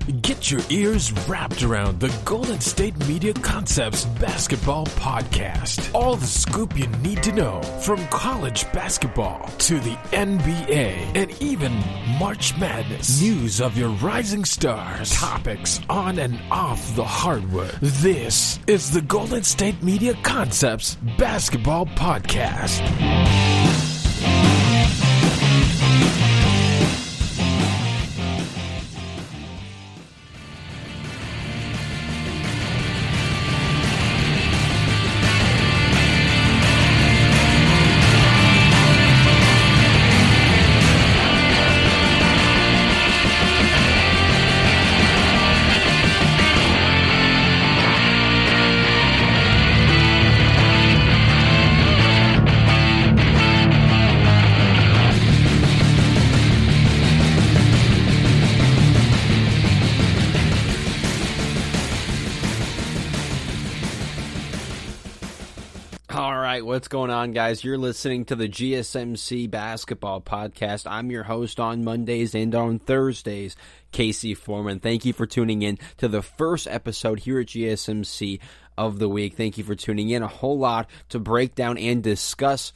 Get your ears wrapped around the Golden State Media Concepts Basketball Podcast. All the scoop you need to know from college basketball to the NBA and even March Madness. News of your rising stars. Topics on and off the hardwood. This is the Golden State Media Concepts Basketball Podcast. What's going on, guys? You're listening to the GSMC Basketball Podcast. I'm your host on Mondays and on Thursdays, Casey Foreman. Thank you for tuning in to the first episode here at GSMC of the week. Thank you for tuning in. A whole lot to break down and discuss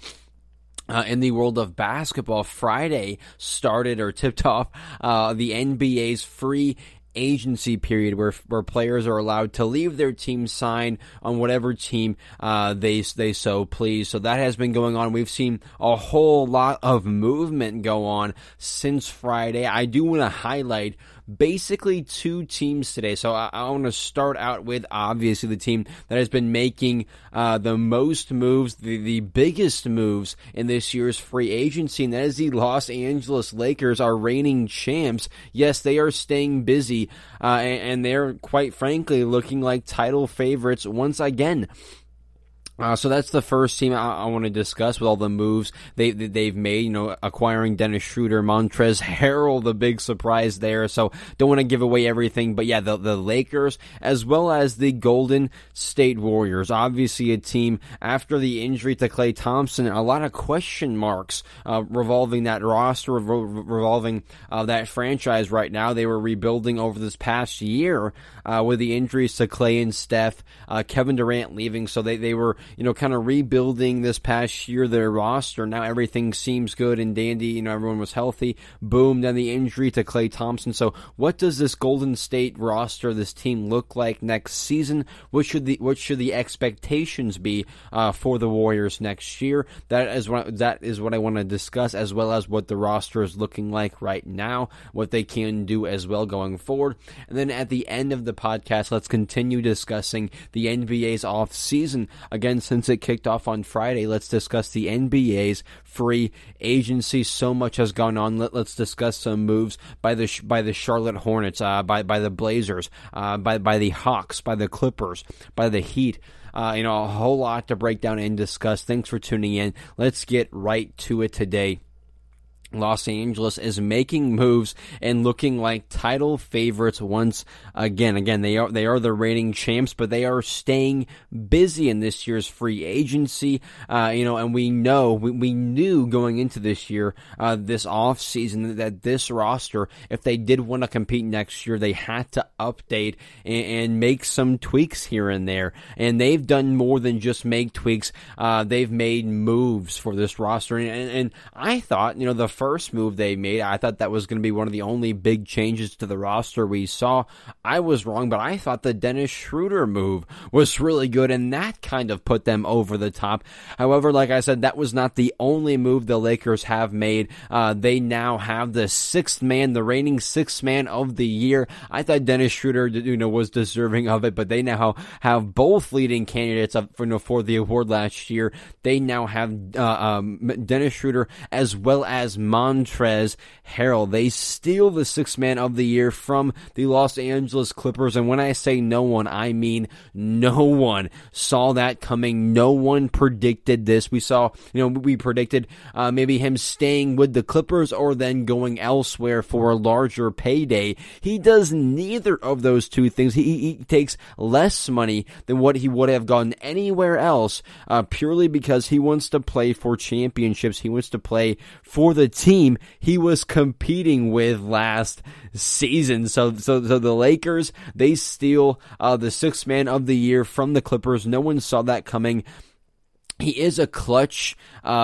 in the world of basketball. Friday started or tipped off the NBA's free agency period where players are allowed to leave their team, sign on whatever team they so please. So that has been going on. We've seen a whole lot of movement go on since Friday. I do want to highlight basically two teams today. So I want to start out with obviously the team that has been making the most moves, the biggest moves in this year's free agency, and that is the Los Angeles Lakers, our reigning champs. Yes, they are staying busy, and they're quite frankly looking like title favorites once again. So that's the first team I want to discuss with all the moves they've made, you know, acquiring Dennis Schroeder, Montrezl Harrell, the big surprise there. So don't want to give away everything, but yeah, the Lakers as well as the Golden State Warriors. Obviously a team after the injury to Klay Thompson, a lot of question marks revolving that roster, revolving that franchise right now. They were rebuilding over this past year with the injuries to Klay and Steph, Kevin Durant leaving, so they were, you know, kind of rebuilding this past year, their roster. Now everything seems good and dandy. You know, everyone was healthy. Boom, then the injury to Klay Thompson. So what does this Golden State roster, this team look like next season? What should the expectations be for the Warriors next year? That is what I want to discuss, as well as what the roster is looking like right now, what they can do as well going forward. And then at the end of the podcast, let's continue discussing the NBA's off season. Again, since it kicked off on Friday, let's discuss the NBA's free agency. So much has gone on. Let's discuss some moves by the Charlotte Hornets, by the Blazers, by the Hawks, by the Clippers, by the Heat. You know, a whole lot to break down and discuss. Thanks for tuning in. Let's get right to it today. Los Angeles is making moves and looking like title favorites once again. Again, they are the reigning champs, but they are staying busy in this year's free agency. You know, and we knew going into this year, this off season, that this roster, if they did want to compete next year, they had to update and make some tweaks here and there. And they've done more than just make tweaks. They've made moves for this roster, and I thought, you know, the first move they made, I thought that was going to be one of the only big changes to the roster we saw. I was wrong, but I thought the Dennis Schroeder move was really good, and that kind of put them over the top. However, like I said, that was not the only move the Lakers have made. They now have the reigning sixth man of the year. I thought Dennis Schroeder, you know, was deserving of it, but they now have both leading candidates for the award last year. They now have Dennis Schroeder as well as Montrezl Harrell. They steal the sixth man of the year from the Los Angeles Clippers, and when I say no one, I mean no one saw that coming. No one predicted this. We predicted maybe him staying with the Clippers or then going elsewhere for a larger payday. He does neither of those two things. He takes less money than what he would have gotten anywhere else, purely because he wants to play for championships. He wants to play for the team he was competing with last season. So the Lakers, they steal the sixth man of the year from the Clippers. No one saw that coming. He is a Clutch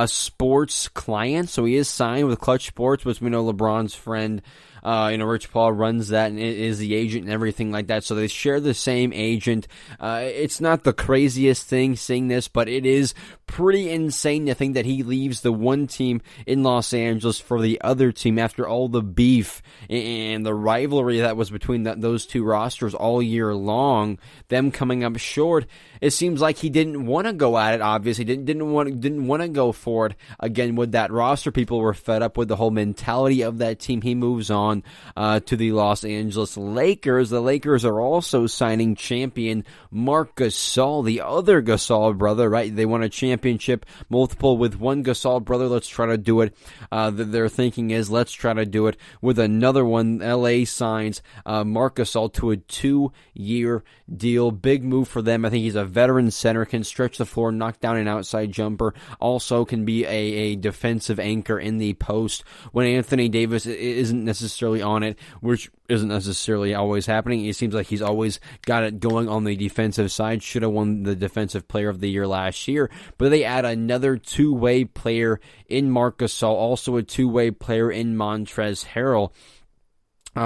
Sports client, so he is signed with Clutch Sports, which we know LeBron's friend, Rich Paul runs that and is the agent and everything like that. So they share the same agent. It's not the craziest thing seeing this, but it is pretty insane to think that he leaves the one team in Los Angeles for the other team after all the beef and the rivalry that was between those two rosters all year long, them coming up short. It seems like he didn't want to go at it, obviously. Didn't want to go for it again with that roster. People were fed up with the whole mentality of that team. He moves on to the Los Angeles Lakers. The Lakers are also signing champion Marc Gasol, the other Gasol brother, right? They won a championship, multiple with one Gasol brother. Let's try to do it. Their thinking is, let's try to do it with another one. LA signs Marc Gasol to a 2-year deal. Big move for them. I think he's a veteran center, can stretch the floor, knock down an outside jumper, also can be a defensive anchor in the post when Anthony Davis isn't necessarily on it, which isn't necessarily always happening. It seems like he's always got it going on the defensive side. Should have won the Defensive Player of the Year last year, but they add another two-way player in Marc Gasol, also a two-way player in Montrezl Harrell.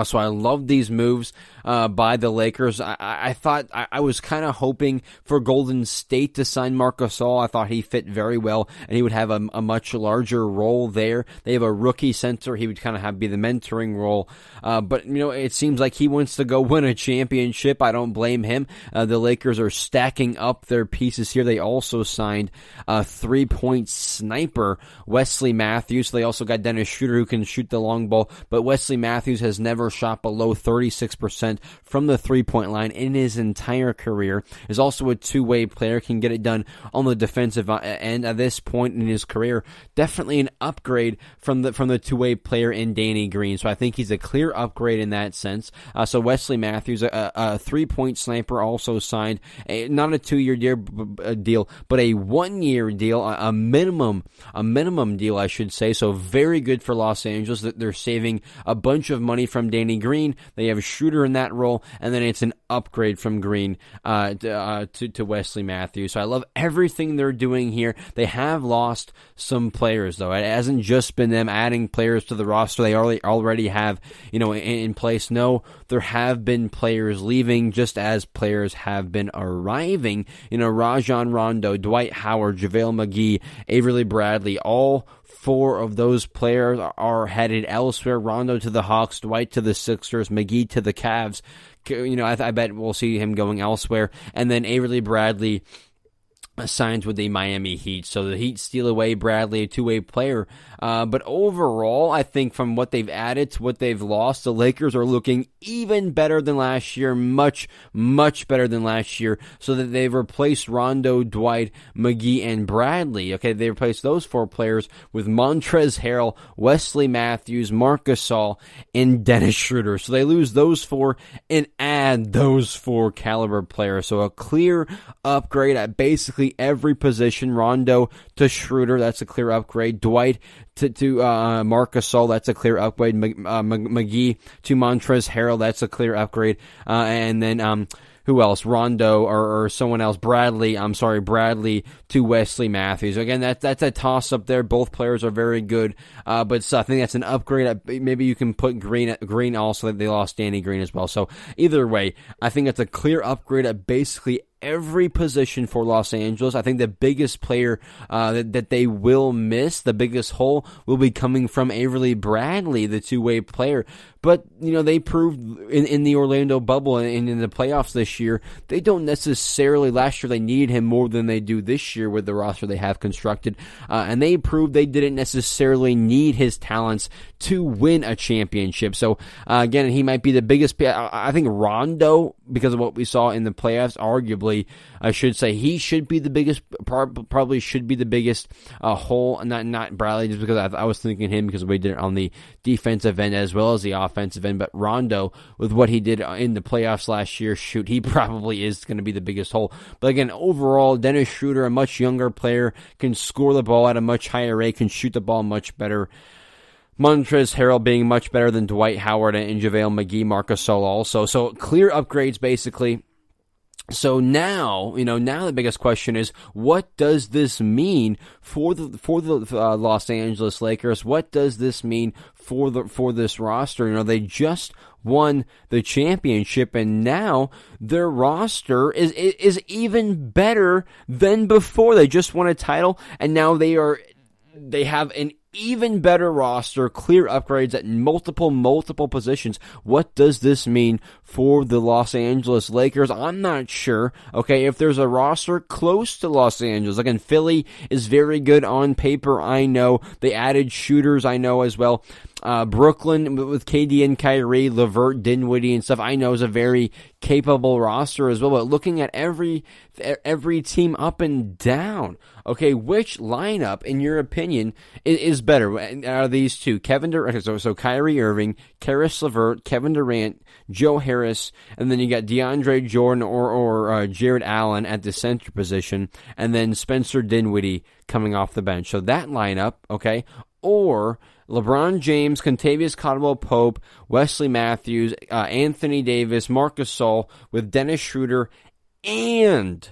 So I love these moves by the Lakers. I thought I was kind of hoping for Golden State to sign Marc Gasol. I thought he fit very well, and he would have a much larger role there. They have a rookie center. He would kind of be the mentoring role. But it seems like he wants to go win a championship. I don't blame him. The Lakers are stacking up their pieces here. They also signed a three-point sniper, Wesley Matthews. They also got Dennis Schroeder, who can shoot the long ball, but Wesley Matthews has never shot below 36% from the three-point line in his entire career. Is also a two-way player, can get it done on the defensive end at this point in his career. Definitely an upgrade from the two-way player in Danny Green. So I think he's a clear upgrade in that sense. So Wesley Matthews, a three-point sniper, also signed not a 2-year deal, but a 1-year deal, a minimum deal, I should say. So very good for Los Angeles that they're saving a bunch of money from Danny Green. They have Schroeder in that role, and then it's an upgrade from Green to Wesley Matthews. So I love everything they're doing here. They have lost some players, though. It hasn't just been them adding players to the roster they already have in place. No, there have been players leaving just as players have been arriving. Rajon Rondo, Dwight Howard, JaVale McGee, Avery Bradley, all 4 of those players are headed elsewhere. Rondo to the Hawks, Dwight to the Sixers, McGee to the Cavs. I bet we'll see him going elsewhere. And then Avery Bradley signs with the Miami Heat. So the Heat steal away Bradley, a two-way player. But overall, I think from what they've added to what they've lost, the Lakers are looking even better than last year, much, much better than last year, so that they've replaced Rondo, Dwight, McGee, and Bradley. Okay, they replaced those 4 players with Montrezl Harrell, Wesley Matthews, Marc Gasol, and Dennis Schroeder. So they lose those 4 and add those 4 caliber players. So a clear upgrade at basically every position. Rondo to Schroeder, that's a clear upgrade. Dwight to Marc Gasol, that's a clear upgrade. McGee to Montrezl Harrell, that's a clear upgrade. And then who else? Rondo or someone else? Bradley to Wesley Matthews. Again, that's a toss-up there. Both players are very good, but so I think that's an upgrade. Maybe you can put Green also, that they lost Danny Green as well. So either way, I think it's a clear upgrade at basically every position for Los Angeles. I think the biggest player that they will miss, the biggest hole, will be coming from Avery Bradley, the two-way player. But, they proved in the Orlando bubble and in the playoffs this year, they don't necessarily, last year they needed him more than they do this year with the roster they have constructed. And they proved they didn't necessarily need his talents to win a championship. So, again, he might be the biggest. I think Rondo, because of what we saw in the playoffs, arguably, I should say, he should be the biggest, probably should be the biggest hole, not Bradley, just because I was thinking him because we did it on the defensive end as well as the offensive end. But Rondo, with what he did in the playoffs last year, he probably is going to be the biggest hole. But again, overall, Dennis Schroeder, a much younger player, can score the ball at a much higher rate, can shoot the ball much better. Montrezl Harrell being much better than Dwight Howard and JaVale McGee, Marc Gasol also. So clear upgrades, basically. So now the biggest question is, what does this mean for the Los Angeles Lakers? What does this mean for this roster? They just won the championship, and now their roster is even better than before. They just won a title, and now they have an even better roster, clear upgrades at multiple positions. What does this mean for the Los Angeles Lakers? I'm not sure. Okay, if there's a roster close to Los Angeles, again, Philly is very good on paper, I know. They added shooters, I know as well. Brooklyn with KD and Kyrie, LeVert, Dinwiddie and stuff, I know is a very capable roster as well. But looking at every team up and down, okay, which lineup, in your opinion, is better out of these two? So Kyrie Irving, Karis LeVert, Kevin Durant, Joe Harris, and then you got DeAndre Jordan or Jared Allen at the center position, and then Spencer Dinwiddie coming off the bench. So that lineup, okay, or LeBron James, Kentavious Caldwell-Pope, Wesley Matthews, Anthony Davis, Marc Gasol, with Dennis Schroeder and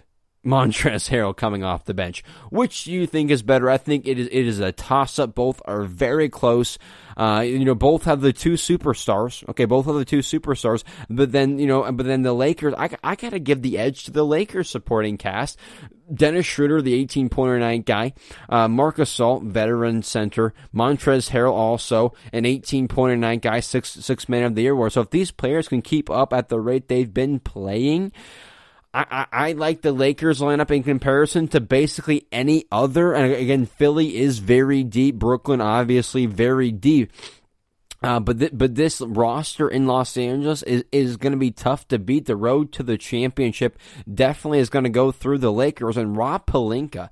Montrezl Harrell coming off the bench. Which do you think is better? I think it is a toss-up. Both are very close. Both have the two superstars. Okay, both have the two superstars. But then the Lakers, I gotta give the edge to the Lakers supporting cast. Dennis Schroeder, the 18-pointer night guy. Marc Gasol, veteran center. Montrezl Harrell, also an 18-pointer night guy, six man of the year award. So if these players can keep up at the rate they've been playing, I like the Lakers lineup in comparison to basically any other. And again, Philly is very deep. Brooklyn, obviously, very deep. But this roster in Los Angeles is going to be tough to beat. The road to the championship definitely is going to go through the Lakers. And Rob Pelinka,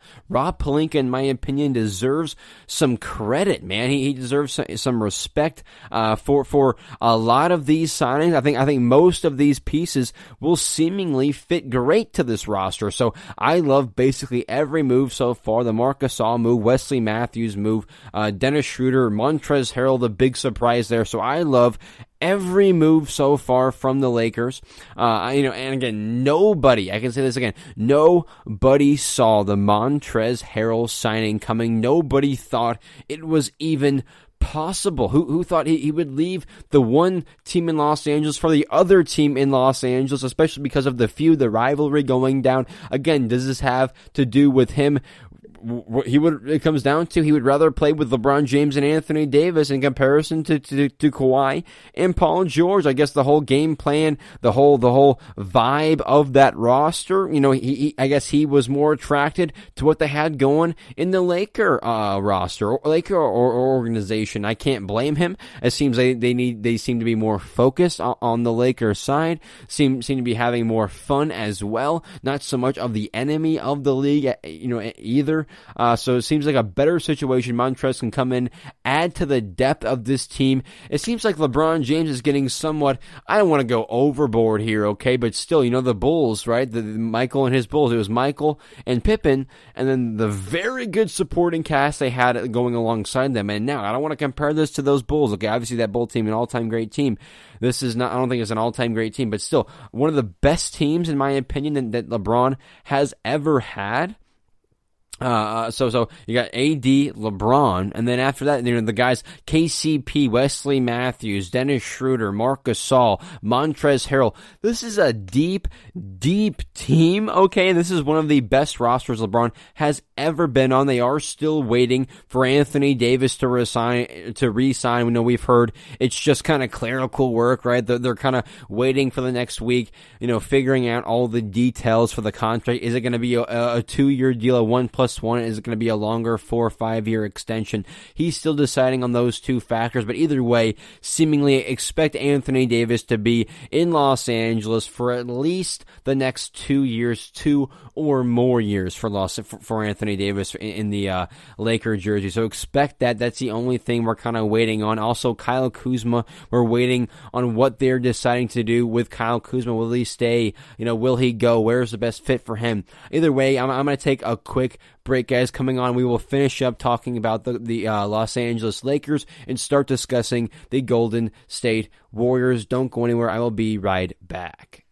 in my opinion, deserves some credit, man. He deserves some respect for a lot of these signings. I think most of these pieces will seemingly fit great to this roster. So I love basically every move so far. The Marc Gasol move, Wesley Matthews move, Dennis Schroeder, Montrezl Harrell, the big surprise there. So I love every move so far from the Lakers. And again, I can say this again, nobody saw the Montrezl Harrell signing coming. Nobody thought it was even possible. Who thought he would leave the one team in Los Angeles for the other team in Los Angeles, especially because of the feud, the rivalry going down? Again, does this have to do with him? It comes down to he would rather play with LeBron James and Anthony Davis in comparison to Kawhi and Paul George. I guess the whole game plan, the whole vibe of that roster, I guess he was more attracted to what they had going in the Laker roster or Laker or organization. I can't blame him. It seems they seem to be more focused on the Lakers side. Seem to be having more fun as well. Not so much of the enemy of the league, either. So it seems like a better situation. Montrezl can come in, add to the depth of this team. It seems like LeBron James is getting somewhat, I don't want to go overboard here, okay, but still, the Bulls, right? The Michael and his Bulls. It was Michael and Pippen, and then the very good supporting cast they had going alongside them. And now, I don't want to compare this to those Bulls, okay? Obviously, that Bull team, an all-time great team. This is not, I don't think it's an all-time great team, but still, one of the best teams, in my opinion, that LeBron has ever had. So you got AD, LeBron, and then after that, the guys KCP, Wesley Matthews, Dennis Schroeder, Marc Gasol, Montrezl Harrell. This is a deep team, okay? This is one of the best rosters LeBron has ever been on. They are still waiting for Anthony Davis to re-sign. We know we've heard it's just kind of clerical work, right? They're kind of waiting for the next week, figuring out all the details for the contract. Is it going to be a 2-year deal, a 1+1? Is it going to be a longer 4 or 5 year extension? He's still deciding on those two factors, but either way, seemingly expect Anthony Davis to be in Los Angeles for at least the next 2 years, 2 or more years for Anthony Davis in the Laker jersey. So expect that. That's the only thing we're kind of waiting on. Also, Kyle Kuzma, we're waiting on what they're deciding to do with Kyle Kuzma. Will he stay? Will he go? Where's the best fit for him? Either way, I'm going to take a quick break, guys, coming on, we will finish up talking about the Los Angeles Lakers and start discussing the Golden State Warriors. Don't go anywhere. I will be right back.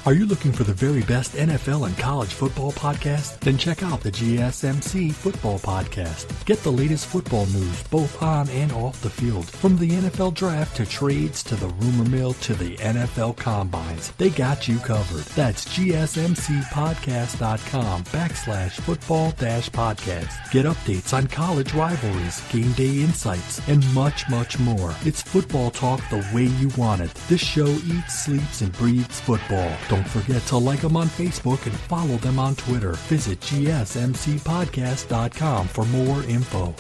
Are you looking for the very best NFL and college football podcast? Then check out the GSMC Football Podcast. Get the latest football news both on and off the field. From the NFL Draft to trades to the rumor mill to the NFL Combines, they got you covered. That's GSMCpodcast.com/football-podcast. Get updates on college rivalries, game day insights, and much, much more. It's football talk the way you want it. This show eats, sleeps, and breathes football. Don't forget to like them on Facebook and follow them on Twitter. Visit GSMCpodcast.com for more info.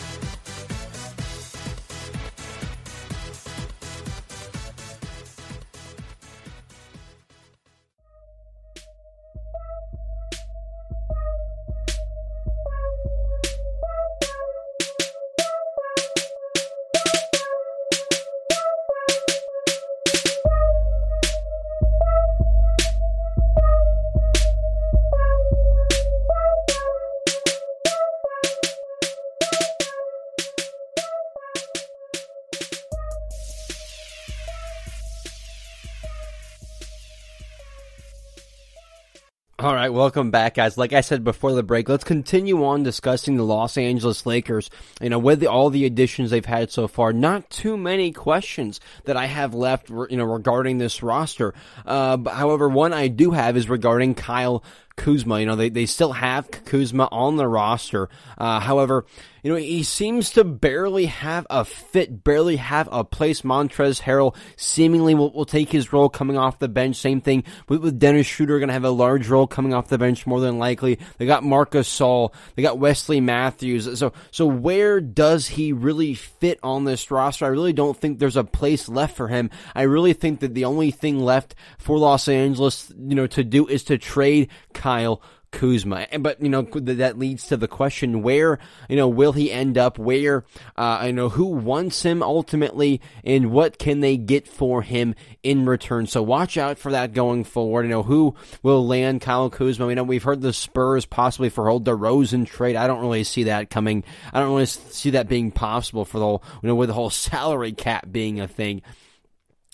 All right, welcome back, guys. Like I said before the break, let's continue on discussing the Los Angeles Lakers. With all the additions they've had so far, not too many questions that I have left, regarding this roster. However, one I do have is regarding Kyle Kuzma. They still have Kuzma on the roster. However, he seems to barely have a fit, barely have a place. Montrezl Harrell seemingly will take his role coming off the bench. Same thing with Dennis Schroeder, going to have a large role coming off the bench more than likely. They got Marcus Gasol. They got Wesley Matthews. So where does he really fit on this roster? I really don't think there's a place left for him. I really think that the only thing left for Los Angeles, to do is to trade Kyle Kuzma. But, that leads to the question, where, will he end up? Where, who wants him ultimately, and what can they get for him in return? So watch out for that going forward. Who will land Kyle Kuzma? We've heard the Spurs possibly for a DeRozan trade. I don't really see that coming. I don't really see that being possible for the whole, with the whole salary cap being a thing.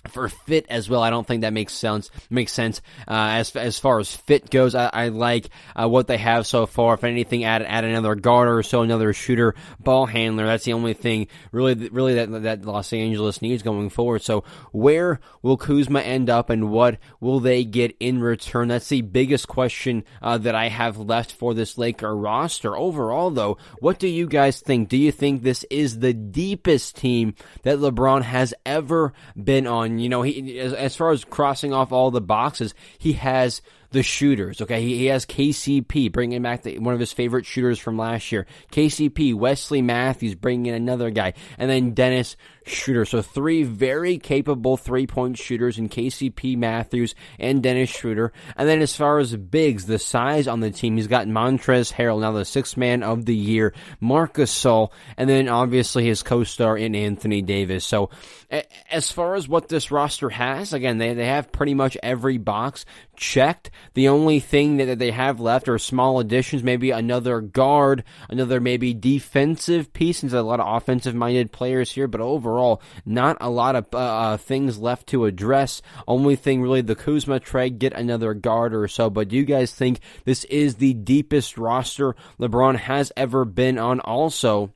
For fit as well, I don't think that makes sense. As far as fit goes, I like what they have so far. If anything, add another guard or so, another shooter, ball handler. That's the only thing really that Los Angeles needs going forward. So where will Kuzma end up, and what will they get in return? That's the biggest question that I have left for this Laker roster. Overall, though, what do you guys think? Do you think this is the deepest team that LeBron has ever been on? As far as crossing off all the boxes, he has the shooters, okay? He has KCP, bringing back one of his favorite shooters from last year. KCP, Wesley Matthews, bringing in another guy, and then Dennis Schroeder. So three very capable three-point shooters in KCP, Matthews, and Dennis Schroeder. And then as far as bigs, the size on the team, he's got Montrezl Harrell, now the sixth man of the year, Marcus Gasol, and then obviously his co-star in Anthony Davis. So as far as what this roster has, again, they have pretty much every box checked. The only thing that they have left are small additions, maybe another guard, another maybe defensive piece, since there's a lot of offensive-minded players here, but overall, not a lot of things left to address. Only thing really, the Kuzma trade, get another guard or so. But do you guys think this is the deepest roster LeBron has ever been on? Also,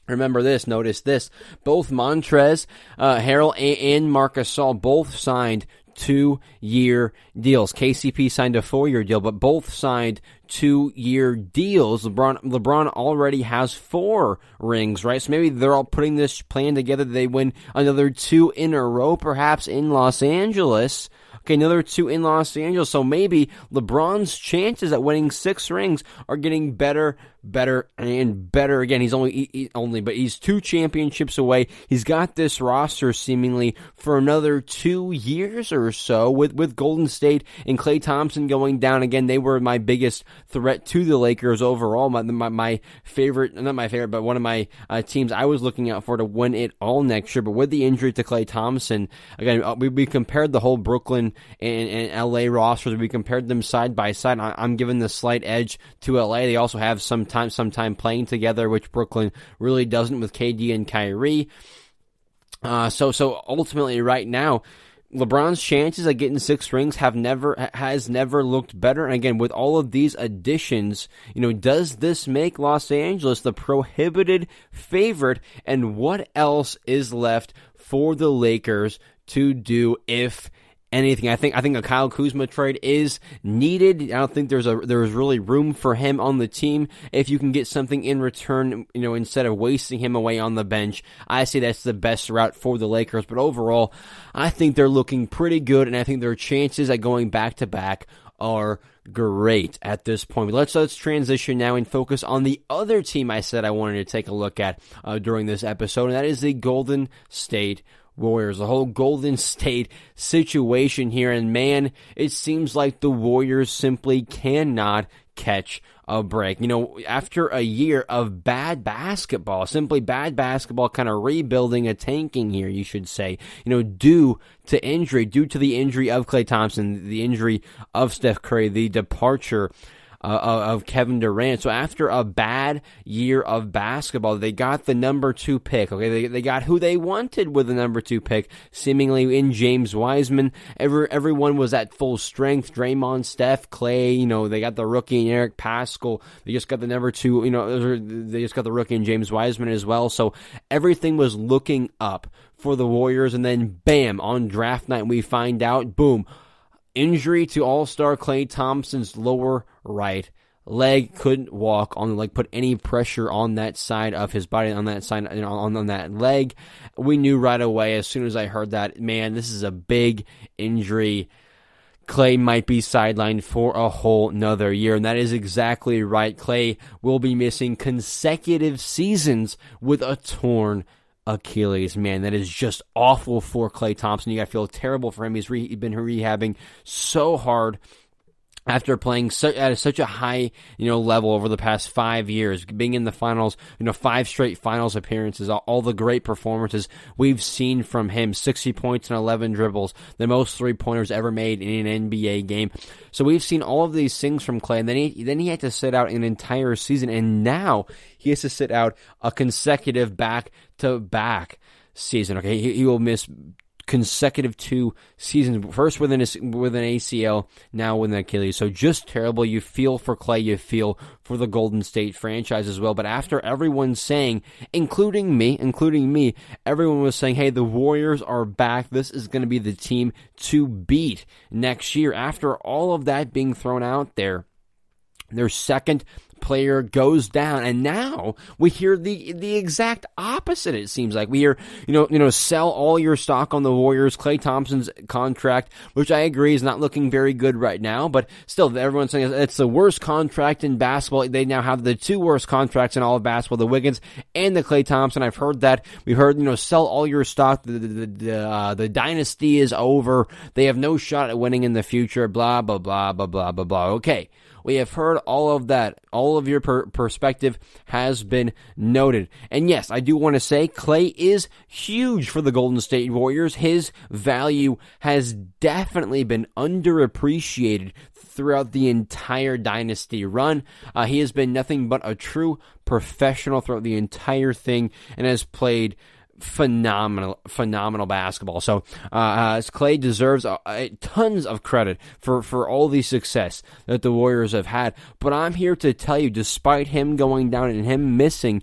remember this, notice this, both Montrezl Harrell and Marcus Gasol both signed 2-year deals. KCP signed a 4-year deal, but both signed 2-year deals. LeBron already has 4 rings, right? So maybe they're all putting this plan together. They win another 2 in a row, perhaps in Los Angeles. Okay, another 2 in Los Angeles. So maybe LeBron's chances at winning 6 rings are getting better better and better. Again, he's but he's 2 championships away. He's got this roster seemingly for another 2 years or so with Golden State and Klay Thompson going down. Again, they were my biggest threat to the Lakers overall. My favorite, not my favorite, but one of my teams I was looking out for to win it all next year. But with the injury to Klay Thompson, again, we compared the whole Brooklyn and LA rosters. We compared them side by side. I'm giving the slight edge to LA. They also have some time playing together, which Brooklyn really doesn't with KD and Kyrie. So ultimately, right now, LeBron's chances of getting 6 rings has never looked better. And again, with all of these additions, does this make Los Angeles the prohibited favorite? And what else is left for the Lakers to do, if anything? I think a Kyle Kuzma trade is needed. I don't think there's really room for him on the team. If you can get something in return, instead of wasting him away on the bench, I say that's the best route for the Lakers. But overall, I think they're looking pretty good, and I think their chances at going back to back are great at this point. Let's transition now and focus on the other team I said I wanted to take a look at during this episode, and that is the Golden State Warriors. The whole Golden State situation here, and man, it seems like the Warriors simply cannot catch a break. After a year of bad basketball, simply bad basketball, kind of rebuilding, a tanking here, you should say, due to the injury of Klay Thompson, the injury of Steph Curry, the departure of Kevin Durant. So after a bad year of basketball, they got the number 2 pick. Okay, they got who they wanted with the number 2 pick, seemingly in James Wiseman. Everyone was at full strength. Draymond, Steph, Klay. They got the rookie and Eric Paschall. They just got the number 2. They just got the rookie and James Wiseman as well. So everything was looking up for the Warriors, and then bam, on draft night we find out, boom, injury to All-Star Klay Thompson's lower right leg. Couldn't walk on the leg, put any pressure on that side of his body, on that side, on that leg. We knew right away as soon as I heard that, man, this is a big injury. Klay might be sidelined for a whole nother year, and that is exactly right. Klay will be missing consecutive seasons with a torn Achilles. Man, that is just awful for Klay Thompson. You gotta feel terrible for him. He's been rehabbing so hard after playing at such a high, level over the past 5 years, being in the finals, 5 straight finals appearances, all the great performances we've seen from him, 60 points and 11 dribbles, the most 3-pointers ever made in an NBA game. So we've seen all of these things from Klay, and then he had to sit out an entire season, and now he has to sit out a consecutive back-to-back season. Okay, he will miss consecutive 2 seasons, first with an ACL, now with an Achilles. So just terrible. You feel for Klay, you feel for the Golden State franchise as well. But after everyone saying, including me, everyone was saying, hey, the Warriors are back. This is going to be the team to beat next year. After all of that being thrown out there, their second player goes down, and now we hear the exact opposite. It seems like we hear, sell all your stock on the Warriors. Klay Thompson's contract, which I agree is not looking very good right now, but still, everyone's saying it's the worst contract in basketball. They now have the 2 worst contracts in all of basketball: the Wiggins and the Klay Thompson. I've heard that. We've heard, sell all your stock. The dynasty is over. They have no shot at winning in the future. Blah blah blah blah blah blah blah. Okay. We have heard all of that. All of your perspective has been noted. And yes, I do want to say Klay is huge for the Golden State Warriors. His value has definitely been underappreciated throughout the entire dynasty run. He has been nothing but a true professional throughout the entire thing and has played phenomenal basketball. So Klay deserves tons of credit for all the success that the Warriors have had. But I'm here to tell you, despite him going down and him missing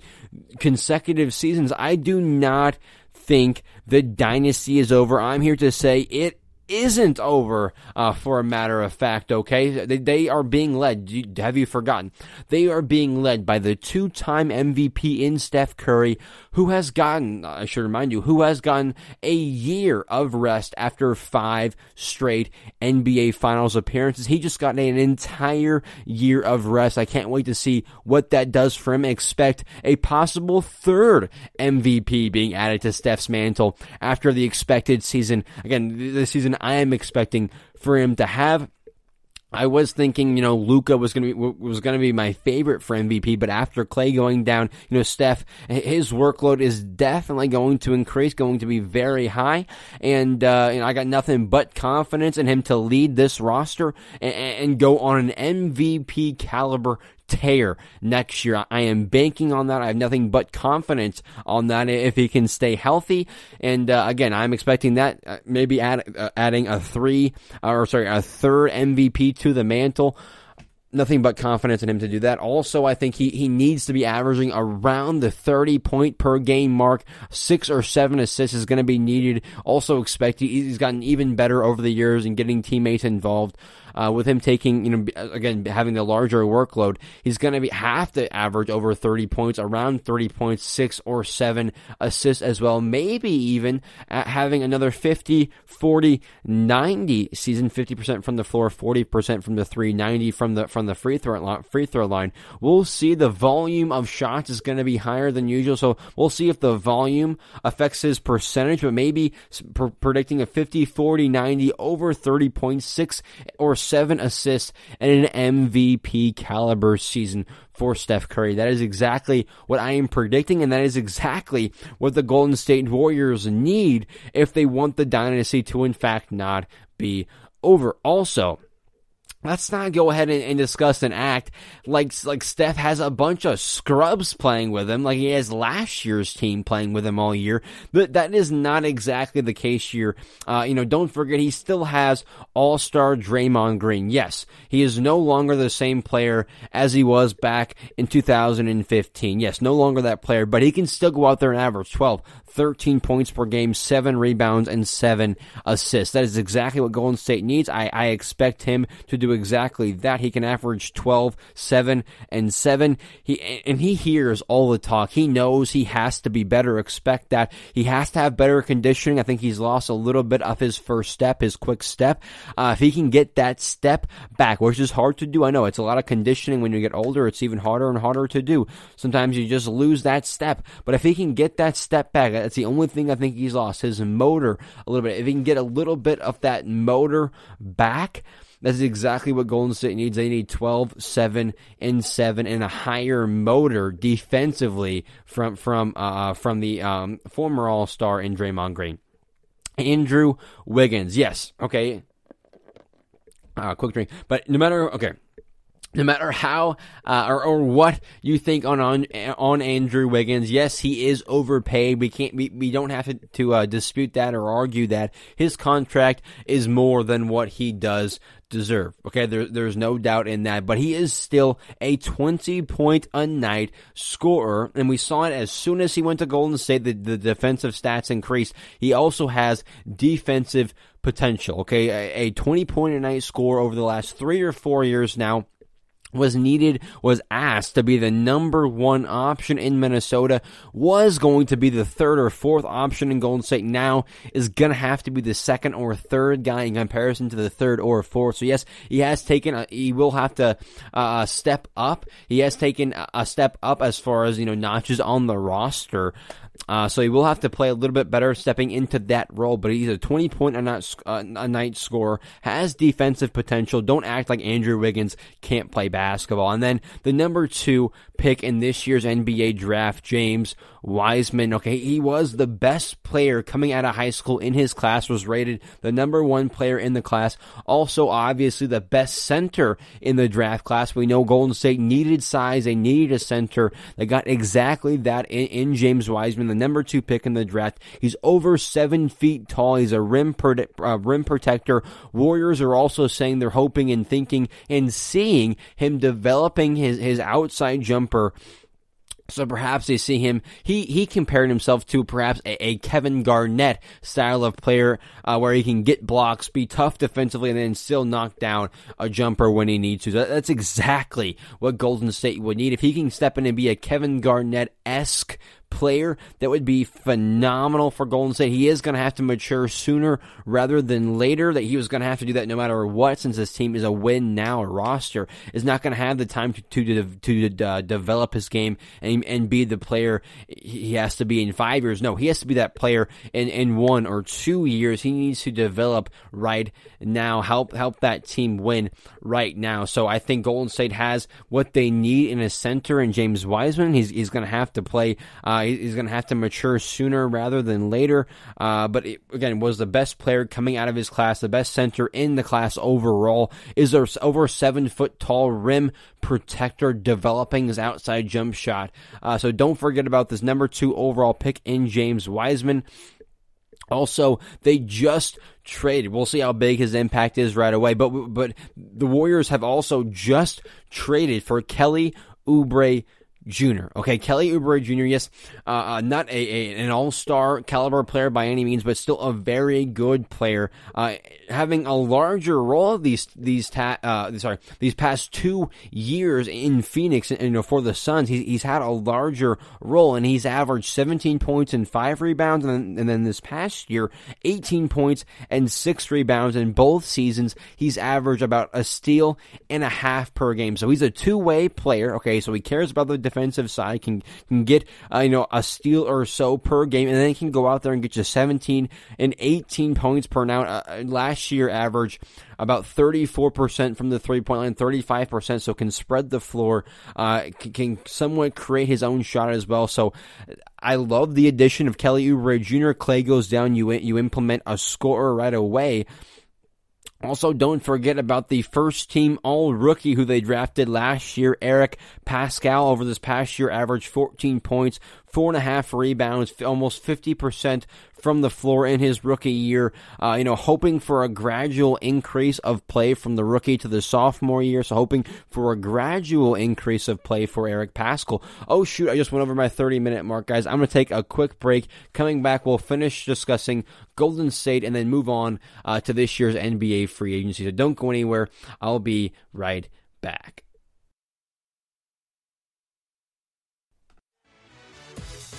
consecutive seasons, I do not think the dynasty is over. I'm here to say it isn't over, for a matter of fact, okay? They are being led, have you forgotten? They are being led by the two-time MVP in Steph Curry, who has gotten, I should remind you, who has gotten a year of rest after 5 straight NBA Finals appearances. He just got an entire year of rest. I can't wait to see what that does for him. Expect a possible third MVP being added to Steph's mantle after the expected season. Again, the season I am expecting for him to have. I was thinking, Luka was going to be my favorite for MVP, but after Klay going down, Steph, his workload is definitely going to increase, going to be very high, and I got nothing but confidence in him to lead this roster and go on an MVP caliber tear next year. I am banking on that. I have nothing but confidence on that if he can stay healthy. And again, I'm expecting that maybe adding a third MVP to the mantle. Nothing but confidence in him to do that. Also, I think he needs to be averaging around the 30-point per game mark. 6 or 7 assists is going to be needed. Also expect he's gotten even better over the years in getting teammates involved. With him taking, again, having the larger workload, he's going to have to average over 30 points, around 30 points, 6 or 7 assists as well. Maybe even having another 50, 40, 90 season, 50% from the floor, 40% from the 3, 90 from the free throw line. We'll see the volume of shots is going to be higher than usual, so we'll see if the volume affects his percentage, but maybe predicting a 50, 40, 90, over 30 points, 6 or 7 assists, and an MVP caliber season for Steph Curry. That is exactly what I am predicting, and that is exactly what the Golden State Warriors need if they want the dynasty to, in fact, not be over. Also, let's not go ahead and discuss an act like Steph has a bunch of scrubs playing with him, like he has last year's team playing with him all year. But that is not exactly the case here. Don't forget he still has all-star Draymond Green. Yes, he is no longer the same player as he was back in 2015. Yes, no longer that player, but he can still go out there and average 12, 13 points per game, 7 rebounds, and 7 assists. That is exactly what Golden State needs. I expect him to do exactly that. He can average 12, 7, and 7. He hears all the talk. He knows he has to be better. Expect that. He has to have better conditioning. I think he's lost a little bit of his first step, his quick step. If he can get that step back, which is hard to do. I know it's a lot of conditioning. When you get older, it's even harder and harder to do. Sometimes you just lose that step. But if he can get that step back, that's the only thing I think he's lost, his motor a little bit. If he can get a little bit of that motor back, that's exactly what Golden State needs. They need 12, 7, and 7, and a higher motor defensively from the former All-Star in Draymond Green. Andrew Wiggins, yes, okay. Quick drink, but no matter how or what you think on Andrew Wiggins, yes, he is overpaid. We don't have to dispute that or argue that his contract is more than what he does deserve. Okay, there's no doubt in that, but he is still a 20-point-a-night scorer, and we saw it as soon as he went to Golden State. The defensive stats increased. He also has defensive potential. Okay, a 20-point-a-night scorer over the last 3 or 4 years now was asked to be the number 1 option in Minnesota, was going to be the 3rd or 4th option in Golden State, now is going to have to be the 2nd or 3rd guy in comparison to the 3rd or 4th. So yes, he will have to step up. He has taken a step up as far as, notches on the roster. So he will have to play a little bit better stepping into that role, but he's a 20-point-a-night scorer, has defensive potential. Don't act like Andrew Wiggins can't play basketball. And then the number 2 pick in this year's NBA draft, James Wiseman. Okay, he was the best player coming out of high school in his class, was rated the number 1 player in the class. Also, obviously, the best center in the draft class. We know Golden State needed size. They needed a center. They got exactly that in James Wiseman, the number 2 pick in the draft. He's over 7 feet tall. He's a rim protector. Warriors are also saying they're hoping and thinking and seeing him developing his outside jumper So perhaps they see him, he compared himself to perhaps a Kevin Garnett style of player, where he can get blocks, be tough defensively, and then still knock down a jumper when he needs to. So that's exactly what Golden State would need. If he can step in and be a Kevin Garnett-esque player, that would be phenomenal for Golden State. He is going to have to mature sooner rather than later. That he was going to have to do that no matter what, since this team is a win now roster, is not going to have the time to develop his game and be the player he has to be in 5 years. No, he has to be that player in 1 or 2 years. He needs to develop right now, help that team win right now. So I think Golden State has what they need in a center in James Wiseman. He's going to have to play. He's going to have to mature sooner rather than later. But again, was the best player coming out of his class, the best center in the class overall. Is there over 7 foot tall rim protector developing his outside jump shot. So don't forget about this number 2 overall pick in James Wiseman. Also, they just traded. We'll see how big his impact is right away. But the Warriors have also just traded for Kelly Oubre Jr. Okay, Kelly Oubre Jr., yes, not an all-star caliber player by any means, but still a very good player. Having a larger role these past 2 years in Phoenix, and for the Suns, he's had a larger role, and he's averaged 17 points and 5 rebounds, and then this past year, 18 points and 6 rebounds in both seasons. He's averaged about a steal and a half per game, so he's a two-way player. Okay, so he cares about the defensive side, can get a steal or so per game, and then he can go out there and get you 17 and 18 points per night. Last year averaged about 34% from the three-point line, 35%, so can spread the floor, can somewhat create his own shot as well. So I love the addition of Kelly Oubre Jr. Klay goes down, you implement a scorer right away. Also, don't forget about the first-team all-rookie who they drafted last year, Eric Pascal. Over this past year, averaged 14 points, 4.5 rebounds, almost 50% from the floor in his rookie year. Hoping for a gradual increase of play from the rookie to the sophomore year. So hoping for a gradual increase of play for Eric Pascal. Oh shoot, I just went over my 30-minute mark, guys. I'm going to take a quick break. Coming back, we'll finish discussing Golden State and then move on to this year's NBA free agency. So don't go anywhere. I'll be right back.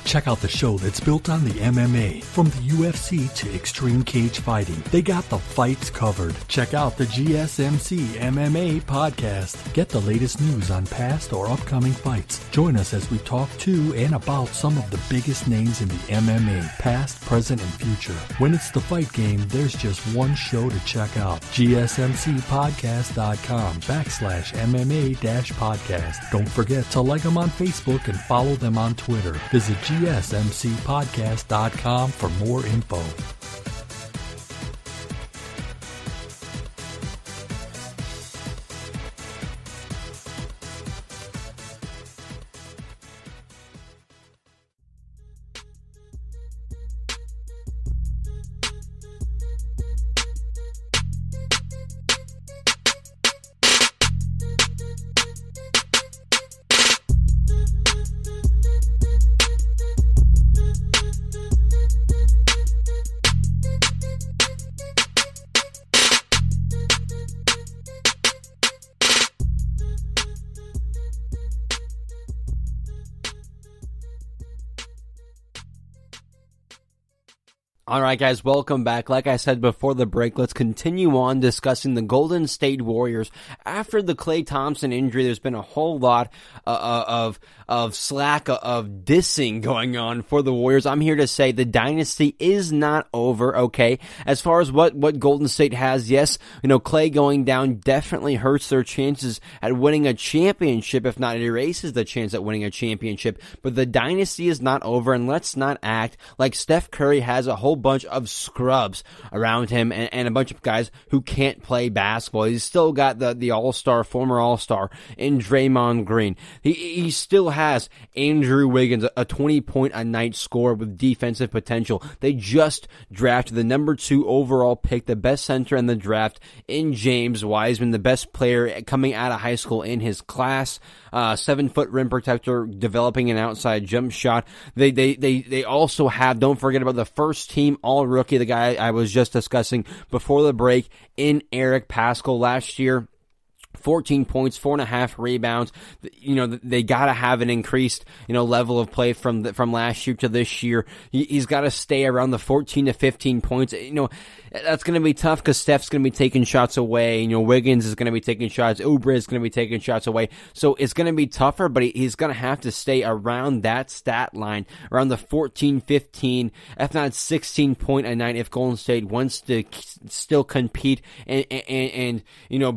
Check out the show that's built on the MMA. From the UFC to extreme cage fighting, they got the fights covered. Check out the GSMC MMA podcast. Get the latest news on past or upcoming fights. Join us as we talk to and about some of the biggest names in the MMA, past, present, and future. When it's the fight game, there's just one show to check out. GSMCpodcast.com/MMA-podcast. Don't forget to like them on Facebook and follow them on Twitter. Visit GSMCpodcast.com for more info. All right, guys, welcome back. Like I said before the break, let's continue on discussing the Golden State Warriors. After the Klay Thompson injury, there's been a whole lot of slack, of dissing going on for the Warriors. I'm here to say the dynasty is not over, okay? As far as what Golden State has, yes, Klay going down definitely hurts their chances at winning a championship, if not it erases the chance at winning a championship. But the dynasty is not over, and let's not act like Steph Curry has a whole bunch of scrubs around him and a bunch of guys who can't play basketball. He's still got the all-star, former all-star in Draymond Green. He still has Andrew Wiggins, a 20-point-a-night scorer with defensive potential. They just drafted the number 2 overall pick, the best center in the draft in James Wiseman, the best player coming out of high school in his class. 7-foot rim protector, developing an outside jump shot. They also have, don't forget about the first team all-rookie, the guy I was just discussing before the break, in Eric Paschall last year. 14 points, 4.5 rebounds. They gotta have an increased, level of play from last year to this year. He's gotta stay around the 14 to 15 points. That's gonna be tough because Steph's gonna be taking shots away. Wiggins is gonna be taking shots. Oubre is gonna be taking shots away. So it's gonna be tougher, but he's gonna have to stay around that stat line, around the 14, 15, if not 16 point a night if Golden State wants to still compete and